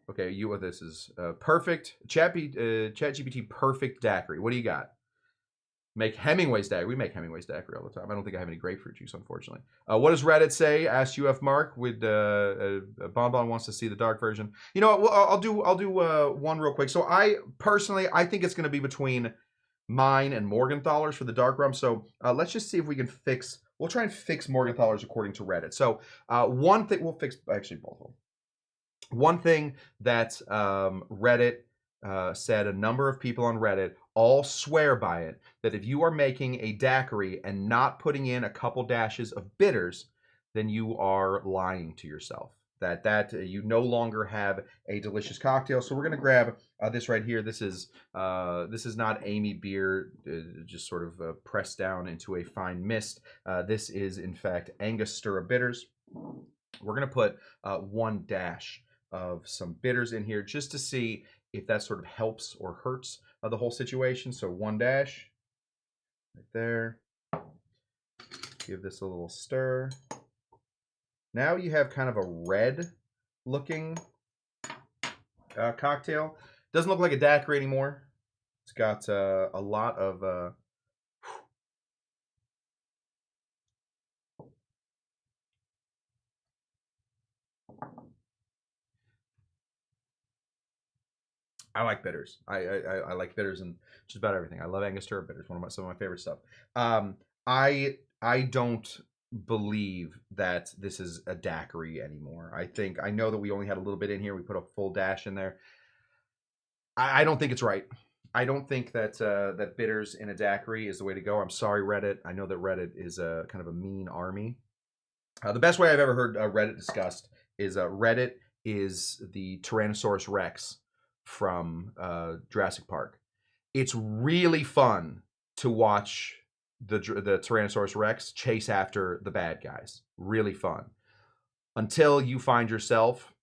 okay, this is perfect. ChatGPT perfect daiquiri. What do you got? Make Hemingway's daiquiri. We make Hemingway's daiquiri all the time. I don't think I have any grapefruit juice, unfortunately. What does Reddit say? Asked UF Mark. With Bonbon wants to see the dark version. You know what? Well, I'll do one real quick. So I personally, I think it's going to be between mine and Morgenthaler's for the dark rum. So let's just see if we can fix. We'll try and fix Morgenthaler's according to Reddit. So one thing we'll fix, actually both of them. One thing that Reddit said, a number of people on Reddit all swear by it, that if you are making a daiquiri and not putting in a couple dashes of bitters, then you are lying to yourself. That you no longer have a delicious cocktail. So we're gonna grab this right here. This is not Amy beer, just sort of pressed down into a fine mist. This is in fact Angostura bitters. We're gonna put 1 dash of some bitters in here just to see if that sort of helps or hurts the whole situation. So 1 dash right there. Give this a little stir. Now you have kind of a red looking cocktail. Doesn't look like a daiquiri anymore. It's got a lot of I like bitters. I like bitters and just about everything. I love Angostura bitters. Some of my favorite stuff. I don't believe that this is a daiquiri anymore. I know that we only had a little bit in here. We put a full dash in there. I don't think it's right. I don't think that that bitters in a daiquiri is the way to go. I'm sorry, Reddit. I know that Reddit is a kind of a mean army. The best way I've ever heard Reddit discussed is Reddit is the Tyrannosaurus Rex from Jurassic Park. It's really fun to watch the Tyrannosaurus Rex chase after the bad guys. Really fun. Until you find yourself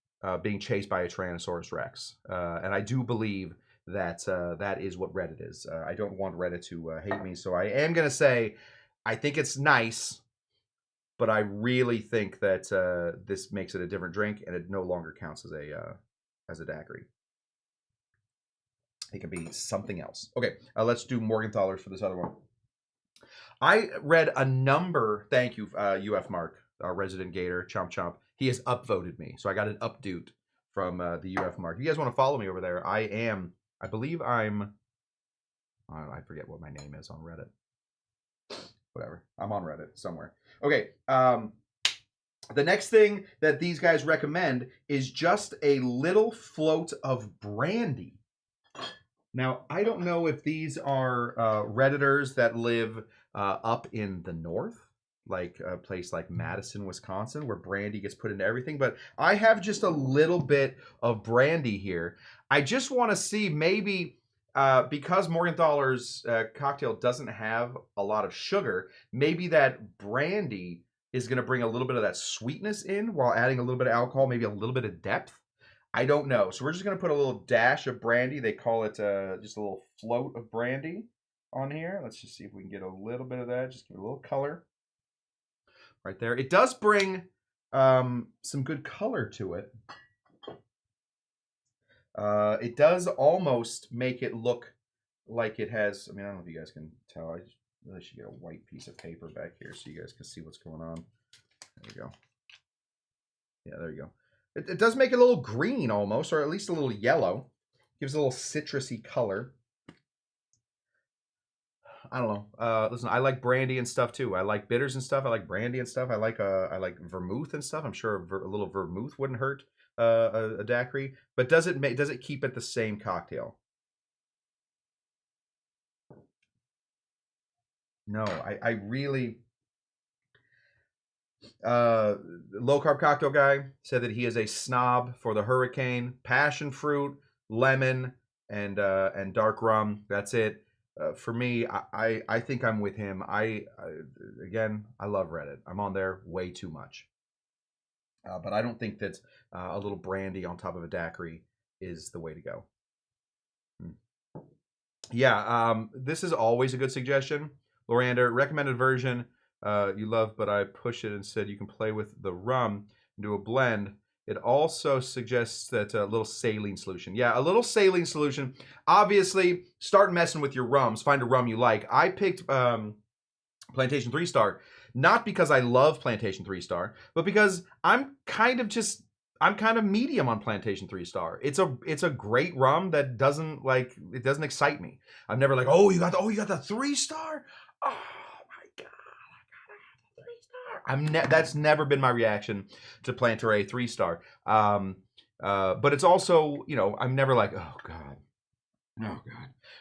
being chased by a Tyrannosaurus Rex. And I do believe that is what Reddit is. I don't want Reddit to hate me, so I am gonna say I think it's nice, but I really think that this makes it a different drink, and it no longer counts as a daiquiri. It can be something else. Okay, let's do Morgenthalers for this other one. I read a number. Thank you, UF Mark, our resident Gator, Chomp Chomp. He has upvoted me, so I got an updoot from the UF Mark. If you guys want to follow me over there, I believe I'm. I forget what my name is on Reddit. Whatever. I'm on Reddit somewhere. Okay. The next thing that these guys recommend is just a little float of brandy. Now, I don't know if these are Redditors that live up in the north, like a place like Madison, Wisconsin, where brandy gets put into everything. But I have just a little bit of brandy here. I just want to see maybe because Morgenthaler's cocktail doesn't have a lot of sugar, maybe that brandy is going to bring a little bit of that sweetness in while adding a little bit of alcohol, maybe a little bit of depth. I don't know. So we're just going to put a little dash of brandy. They call it just a little float of brandy on here. Let's just see if we can get a little bit of that. Just give it a little color right there. It does bring some good color to it. It does almost make it look like it has, I mean, I don't know if you guys can tell. I just really should get a white piece of paper back here so you guys can see what's going on. There you go. Yeah, there you go. It does make it a little green almost, or at least a little yellow. Gives a little citrusy color. I don't know. Listen, I like brandy and stuff too. I like bitters and stuff. I like brandy and stuff. I like vermouth and stuff. I'm sure a little vermouth wouldn't hurt a daiquiri. But does it keep it the same cocktail? No, I really. Low carb cocktail guy said that he is a snob for the hurricane, passion fruit, lemon, and dark rum. That's it. For me, I think I'm with him. Again, I love Reddit. I'm on there way too much. But I don't think that a little brandy on top of a daiquiri is the way to go. Yeah, this is always a good suggestion. Lorander, recommended version you love, but I push it and said you can play with the rum and do a blend. It also suggests that a little saline solution. Yeah, a little saline solution. Obviously, start messing with your rums. Find a rum you like. I picked Plantation 3 Star, not because I love Plantation 3 Star, but because I'm kind of medium on Plantation 3 Star. It's a great rum that doesn't excite me. I'm never like, oh, you got the 3 Star? Oh my God, I gotta have the 3 Star. That's never been my reaction to Planter 3 Star. But it's also, I'm never like, oh God,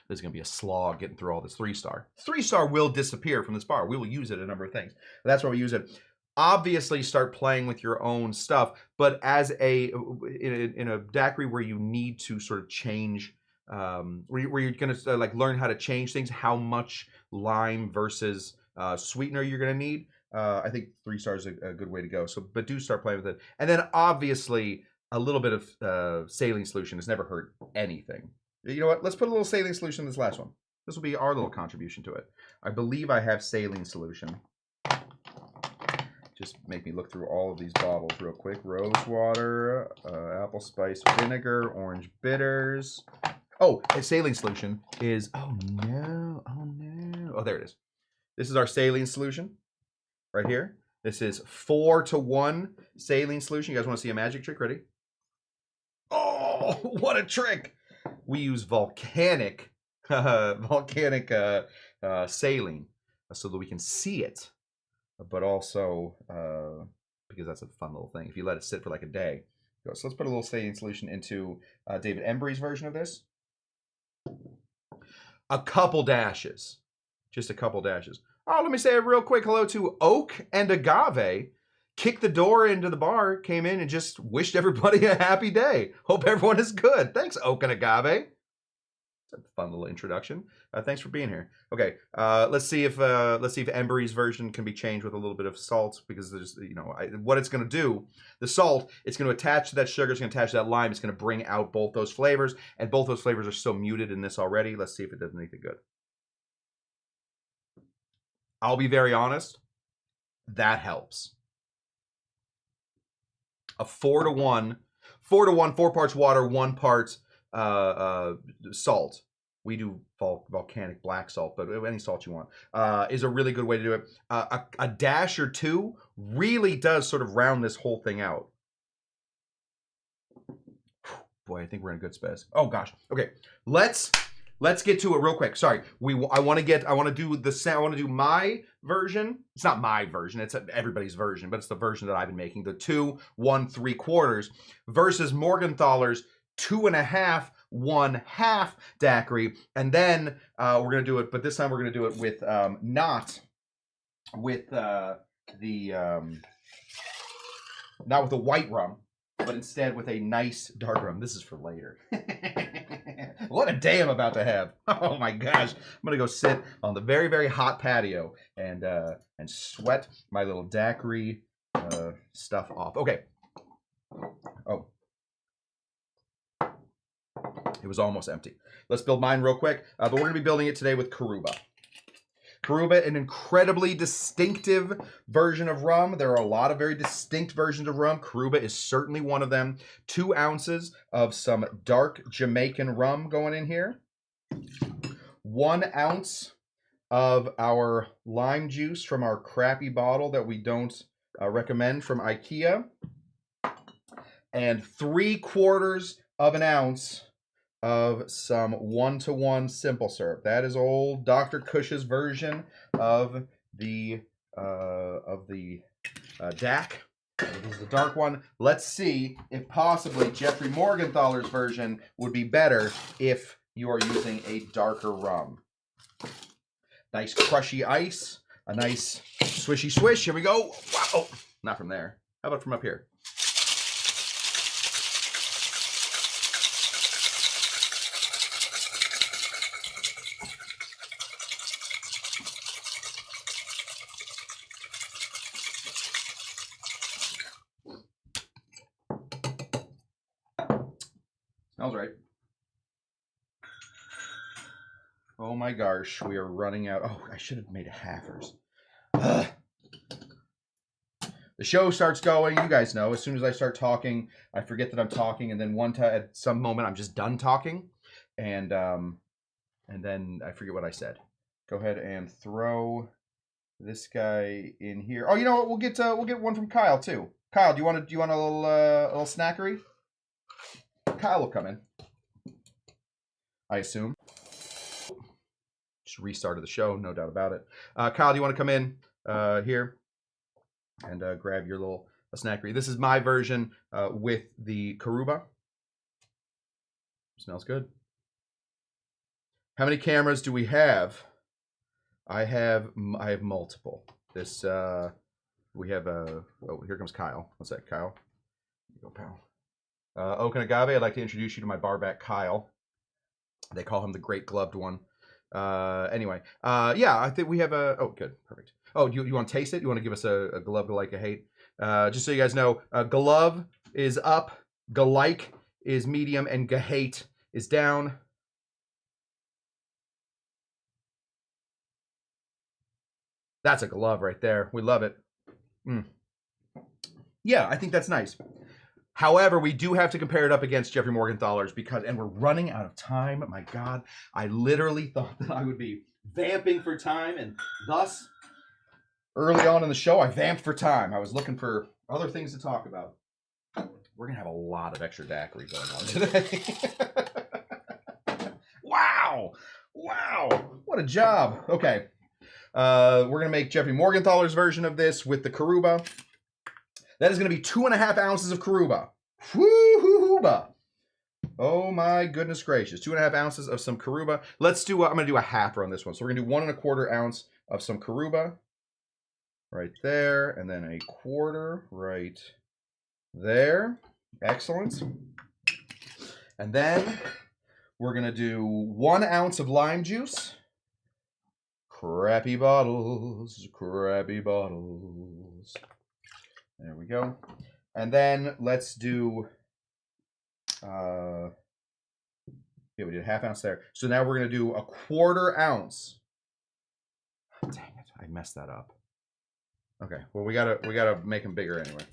there's gonna be a slog getting through all this 3 Star. 3 Star will disappear from this bar. We will use it in a number of things. That's why we use it. Obviously, start playing with your own stuff, but as in a daiquiri where you need to sort of change, where you're gonna learn how to change things, how much lime versus sweetener you're gonna need. I think 3 Star is a good way to go. So, but do start playing with it, and then obviously a little bit of saline solution has never hurt anything. You know what? Let's put a little saline solution in this last one. This will be our little contribution to it. I believe I have saline solution. Just make me look through all of these bottles real quick. Rose water, apple spice vinegar, orange bitters. Oh, a saline solution is, oh no. Oh, there it is. This is our saline solution right here. This is 4-to-1 saline solution. You guys want to see a magic trick? Ready? Oh, what a trick. We use volcanic saline so that we can see it. But also because that's a fun little thing if you let it sit for like a day. So let's put a little saline solution into David Embry's version of this. A couple dashes. Just a couple dashes. Oh, let me say a real quick hello to Oak and Agave. Kicked the door into the bar, came in and just wished everybody a happy day. Hope everyone is good. Thanks, Oak and Agave. That's a fun little introduction. Thanks for being here. Okay, let's see if Embry's version can be changed with a little bit of salt, because there's, you know, what it's going to do. The salt, it's going to attach to that sugar, it's going to attach to that lime, it's going to bring out both those flavors, and both those flavors are so muted in this already. Let's see if it does anything good. I'll be very honest, that helps. A 4-to-1, 4-to-1, 4 parts water, 1 part salt. We do volcanic black salt, but any salt you want is a really good way to do it. A dash or 2 really does sort of round this whole thing out. Boy, I think we're in a good space. Oh gosh. Okay, let's get to it real quick. Sorry, I want to do my version. It's not my version. It's everybody's version, but it's the version that I've been making. The 2 1 3/4 versus Morgenthaler's 2.5 1/2 daiquiri, and then we're gonna do it. But this time we're gonna do it with not with the white rum, but instead with a nice dark rum. This is for later. What a day I'm about to have. Oh my gosh. I'm going to go sit on the very, very hot patio and sweat my little daiquiri stuff off. Okay. Oh. It was almost empty. Let's build mine real quick. But we're going to be building it today with Cuba. Cuba, an incredibly distinctive version of rum. There are a lot of very distinct versions of rum. Cuba is certainly one of them. 2 ounces of some dark Jamaican rum going in here. 1 ounce of our lime juice from our crappy bottle that we don't recommend from IKEA. And 3/4 of an ounce of some 1-to-1 simple syrup. That is old Dr. Cush's version of the DAC. This is the dark one. Let's see if possibly Jeffrey Morgenthaler's version would be better if you are using a darker rum. Nice crushy ice, a nice swishy swish. Here we go. Wow, not from there. How about from up here? Smells right. Oh my gosh, we are running out. Oh, I should have made a halfers. Ugh. The show starts going. You guys know, as soon as I start talking, I forget that I'm talking, and then at some moment I'm just done talking, and then I forget what I said. Go ahead and throw this guy in here. Oh, you know what? We'll get one from Kyle too. Kyle, do you want a little snackery? Kyle will come in, I assume. Just restarted the show, no doubt about it. Kyle, do you want to come in here and grab your little snackery? This is my version with the Cuba. Smells good. How many cameras do we have? I have multiple. This we have oh, here comes Kyle. What's that, Kyle? Here you go, pal. Oak and Agave, I'd like to introduce you to my barback, Kyle. They call him the Great Gloved One. Anyway, yeah, I think we have a... Oh, good, perfect. Oh, you want to taste it? You want to give us a glove to like a hate? Just so you guys know, glove is up, galike is medium, and gahate is down. That's a glove right there. We love it. Yeah, I think that's nice. However, we do have to compare it up against Jeffrey Morgenthaler's and we're running out of time. My God, I literally thought that I would be vamping for time, and thus, early on in the show, I vamped for time. I was looking for other things to talk about. We're going to have a lot of extra daiquiri going on today. Wow. What a job. Okay. We're going to make Jeffrey Morgenthaler's version of this with the Cuba. That is going to be 2.5 ounces of Cuba. Woo-hoo-hoo-ba. Oh my goodness gracious. 2.5 ounces of some Cuba. Let's do, I'm going to do a halfer on this one. So we're going to do 1 1/4 ounce of some Cuba. Right there. And then 1/4 right there. Excellent. And then We're going to do 1 ounce of lime juice. Crappy bottles, crappy bottles. There we go. And then let's do, yeah, we did 1/2 ounce there. So now we're going to do 1/4 ounce. Dang it, I messed that up. Okay, well, we gotta make them bigger anyway.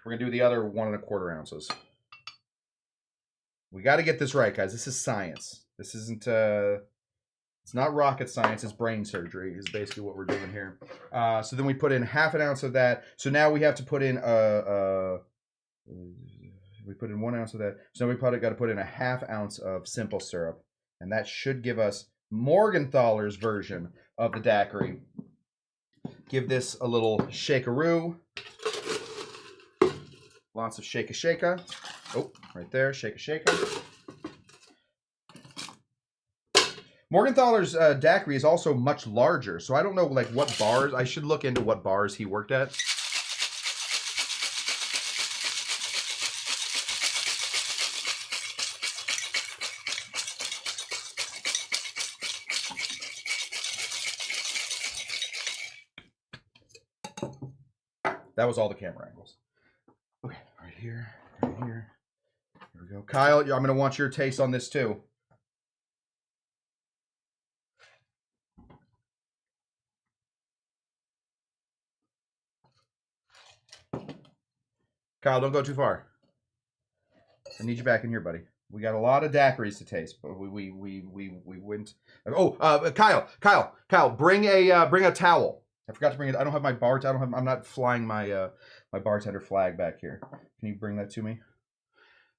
We're going to do the other 1 1/4 ounces. We got to get this right, guys. This is science. This isn't, it's not rocket science. It's brain surgery is basically what we're doing here. So then we put in 1/2 ounce of that. So now we have to put in, we put in 1 ounce of that. So now we got to put in 1/2 ounce of simple syrup. And that should give us Morgenthaler's version of the daiquiri. Give this a little shakeroo. Lots of shaka. Oh, right there, shaka. Morgenthaler's daiquiri is also much larger, so I don't know like what bars. I should look into what bars he worked at. That was all the camera angles. Okay, right here. Here we go. Kyle, I'm going to want your taste on this too. Kyle, don't go too far. I need you back in here, buddy. We got a lot of daiquiris to taste, but we went. Oh, Kyle, bring a towel. I forgot to bring it. I don't have my bar. I'm not flying my my bartender flag back here. Can you bring that to me?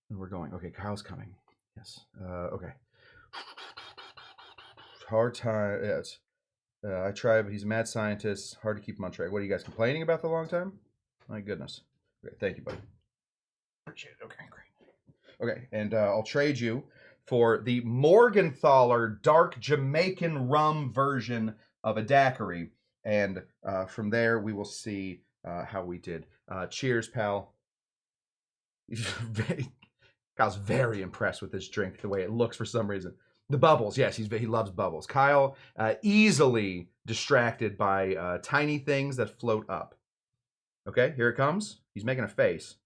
And we're going. Okay, Kyle's coming. Yes. Okay. Hard time. Yes. I tried, but he's a mad scientist. Hard to keep him on track. What are you guys complaining about the long time? My goodness. Okay, thank you, buddy. Appreciate it. Okay, great. Okay, and I'll trade you for the Morgenthaler dark Jamaican rum version of a daiquiri. And from there, we will see how we did. Cheers, pal. Kyle's very impressed with this drink, the way it looks for some reason. The bubbles, yes, he loves bubbles. Kyle, easily distracted by tiny things that float up. Okay, here it comes. He's making a face.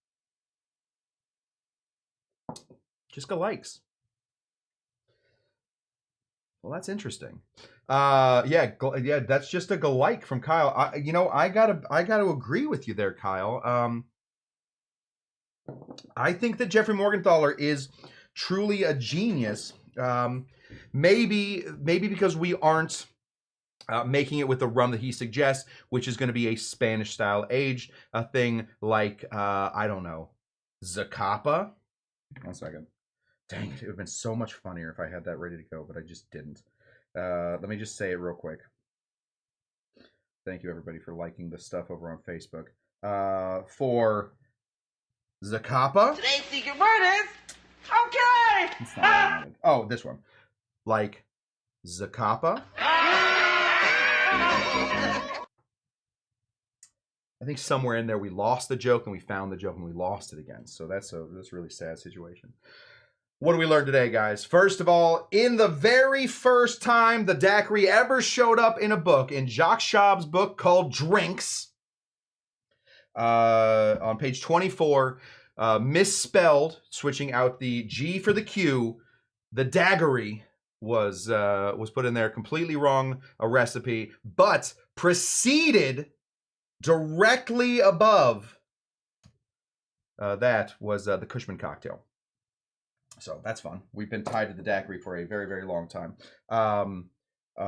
Just go likes. Well, that's interesting. Yeah, that's just a like from Kyle. I gotta agree with you there, Kyle. I think that Jeffrey Morgenthaler is truly a genius. Maybe because we aren't making it with the rum that he suggests, which is going to be a Spanish style aged thing like I don't know, Zacapa. 1 second. Dang it, it would have been so much funnier if I had that ready to go, but I just didn't. Let me just say it real quick. Thank you, everybody, for liking this stuff over on Facebook. For Zacapa. Today's secret word is okay. It's not what I wanted. Oh, this one. Like Zacapa. I think somewhere in there we lost the joke and we found the joke and we lost it again. So that's a really sad situation. What do we learn today, guys? First of all, in the very first time the daiquiri ever showed up in a book, in Jacques Schaub's book called Drinks, on page 24, misspelled, switching out the G for the Q, the daiquiri was put in there completely wrong, a recipe, but preceded directly above that was the Cushman cocktail. So that's fun. We've been tied to the daiquiri for a very, very long time. We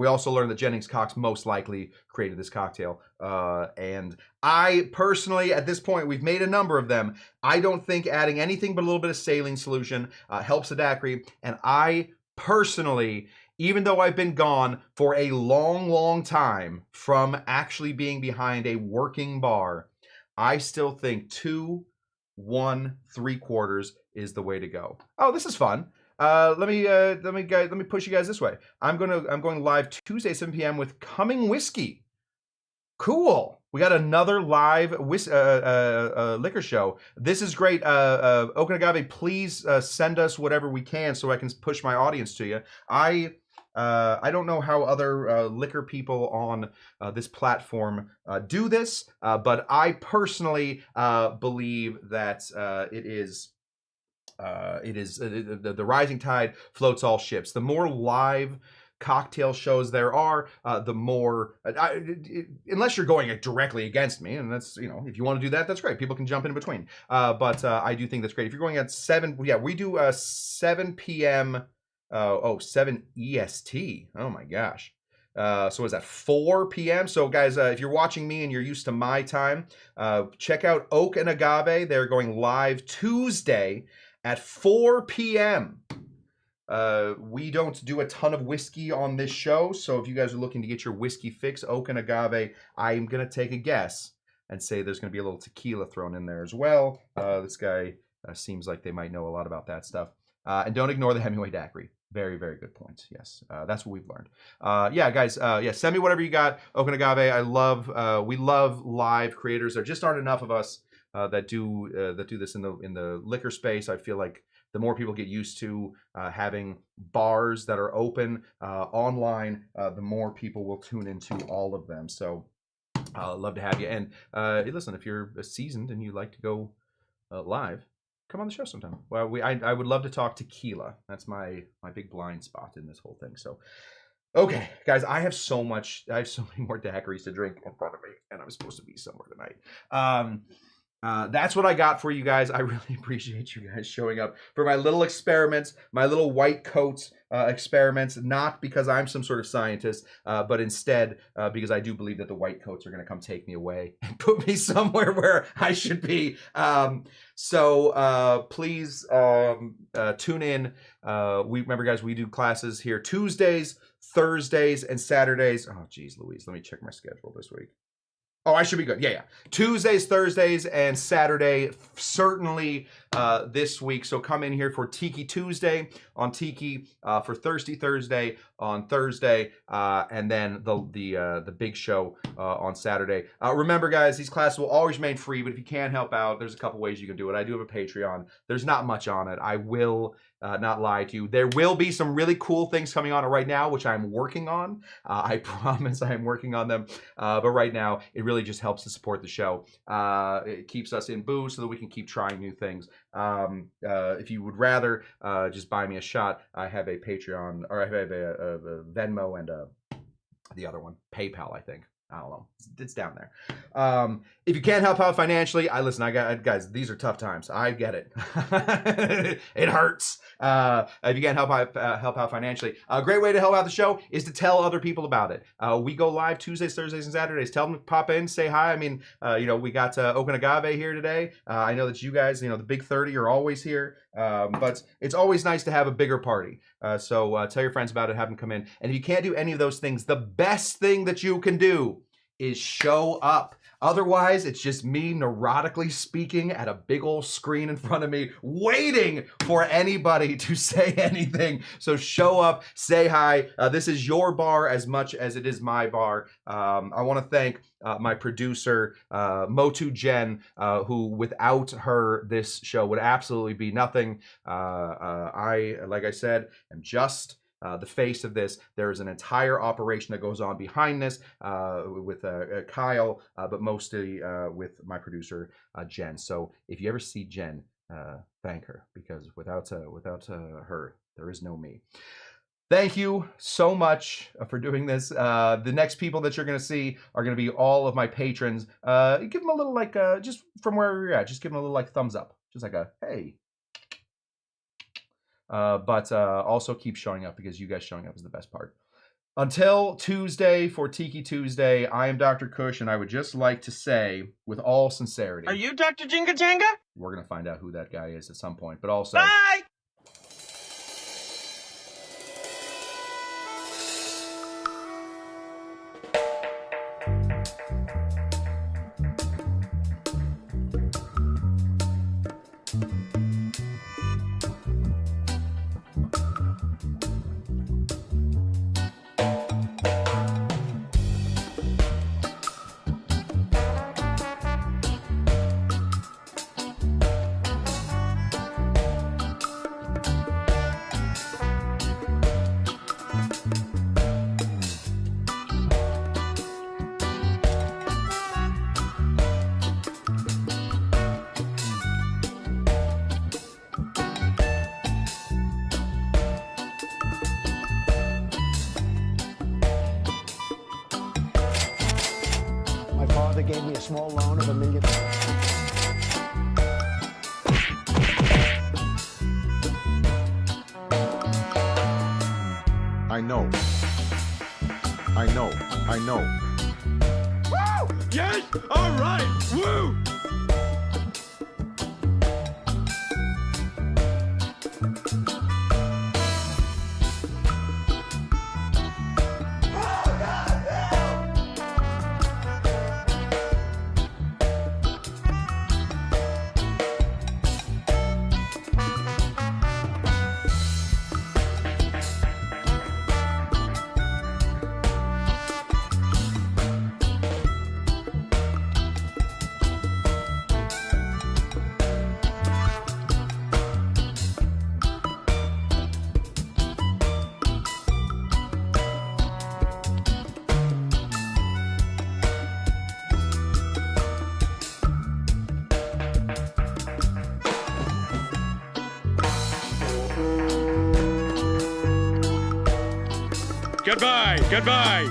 also learned that Jennings Cox most likely created this cocktail. And I personally, at this point, we've made a number of them. I don't think adding anything but a little bit of saline solution helps the daiquiri. And I personally, even though I've been gone for a long, long time from actually being behind a working bar, I still think 2, 1 3/4 is the way to go. Oh, this is fun. Let me push you guys this way. I'm going live Tuesday 7 p.m. with Coming Whiskey. Cool. We got another live liquor show. This is great. Okanagave, please send us whatever we can so I can push my audience to you. I don't know how other liquor people on this platform do this, but I personally believe that the rising tide floats all ships. The more live cocktail shows there are, the more unless you're going directly against me, and that's, if you want to do that, that's great. People can jump in between, but I do think that's great. If you're going at 7, we do 7 p.m. 7 EST. Oh my gosh. So is that 4 p.m.? So guys, if you're watching me and you're used to my time, check out Oak and Agave. They're going live Tuesday at 4 p.m. We don't do a ton of whiskey on this show, so if you guys are looking to get your whiskey fix, Oak and Agave, I'm going to take a guess and say there's going to be a little tequila thrown in there as well. This guy seems like they might know a lot about that stuff. And don't ignore the Hemingway Daiquiri. Very, very good point. Yes, that's what we've learned. Yeah, guys, send me whatever you got. Oak and Agave, we love live creators. There just aren't enough of us that do this in the liquor space. I feel like the more people get used to having bars that are open online, the more people will tune into all of them. So love to have you. And listen, if you're seasoned and you like to go live, come on the show sometime. Well, I would love to talk tequila. That's my big blind spot in this whole thing. So, okay, guys, I have so many more daiquiris to drink in front of me, and I'm supposed to be somewhere tonight. That's what I got for you guys. I really appreciate you guys showing up for my little experiments, my little white coat experiments, not because I'm some sort of scientist, but instead because I do believe that the white coats are going to come take me away and put me somewhere where I should be. So please tune in. Remember, guys, we do classes here Tuesdays, Thursdays, and Saturdays. Oh, geez, Louise, let me check my schedule this week. Oh, I should be good. Yeah. Tuesdays, Thursdays, and Saturday, certainly this week. So come in here for Tiki Tuesday on Tiki, for Thirsty Thursday on Thursday, and then the big show on Saturday. Remember, guys, these classes will always remain free, but if you can't help out, there's a couple ways you can do it. I do have a Patreon. There's not much on it. I will not lie to you. There will be some really cool things coming on right now, which I'm working on. I promise I am working on them. But right now, it really just helps to support the show. It keeps us in booze so that we can keep trying new things. If you would rather just buy me a shot, I have a Patreon, or I have a Venmo and the other one, PayPal, I think. I don't know. It's down there. If you can't help out financially, guys, these are tough times. I get it. It hurts. If you can't help out financially, a great way to help out the show is to tell other people about it. We go live Tuesdays, Thursdays, and Saturdays. Tell them to pop in, say hi. I mean, we got Oak and Agave here today. I know that you guys, the big 30 are always here. But it's always nice to have a bigger party. So tell your friends about it, have them come in. And if you can't do any of those things, the best thing that you can do is show up. Otherwise, it's just me neurotically speaking at a big old screen in front of me, waiting for anybody to say anything. So show up, say hi. This is your bar as much as it is my bar. I want to thank my producer, Motu Jen, who without her, this show would absolutely be nothing. I, like I said, am just the face of this. There is an entire operation that goes on behind this with Kyle, but mostly with my producer, Jen. So if you ever see Jen, thank her, because without her, there is no me. Thank you so much for doing this. The next people that you're going to see are going to be all of my patrons. Give them a little, just from wherever you're at, just give them a little, thumbs up. Just like a, hey. But also keep showing up, because you guys showing up is the best part. Until Tuesday for Tiki Tuesday, I am Dr. Cush, and I would just like to say, with all sincerity... Are you Dr. Jinga Janga? We're going to find out who that guy is at some point, but also... Bye! They gave me a small loan of $1 million. I know. Woo! Yes! All right! Woo! Goodbye, goodbye.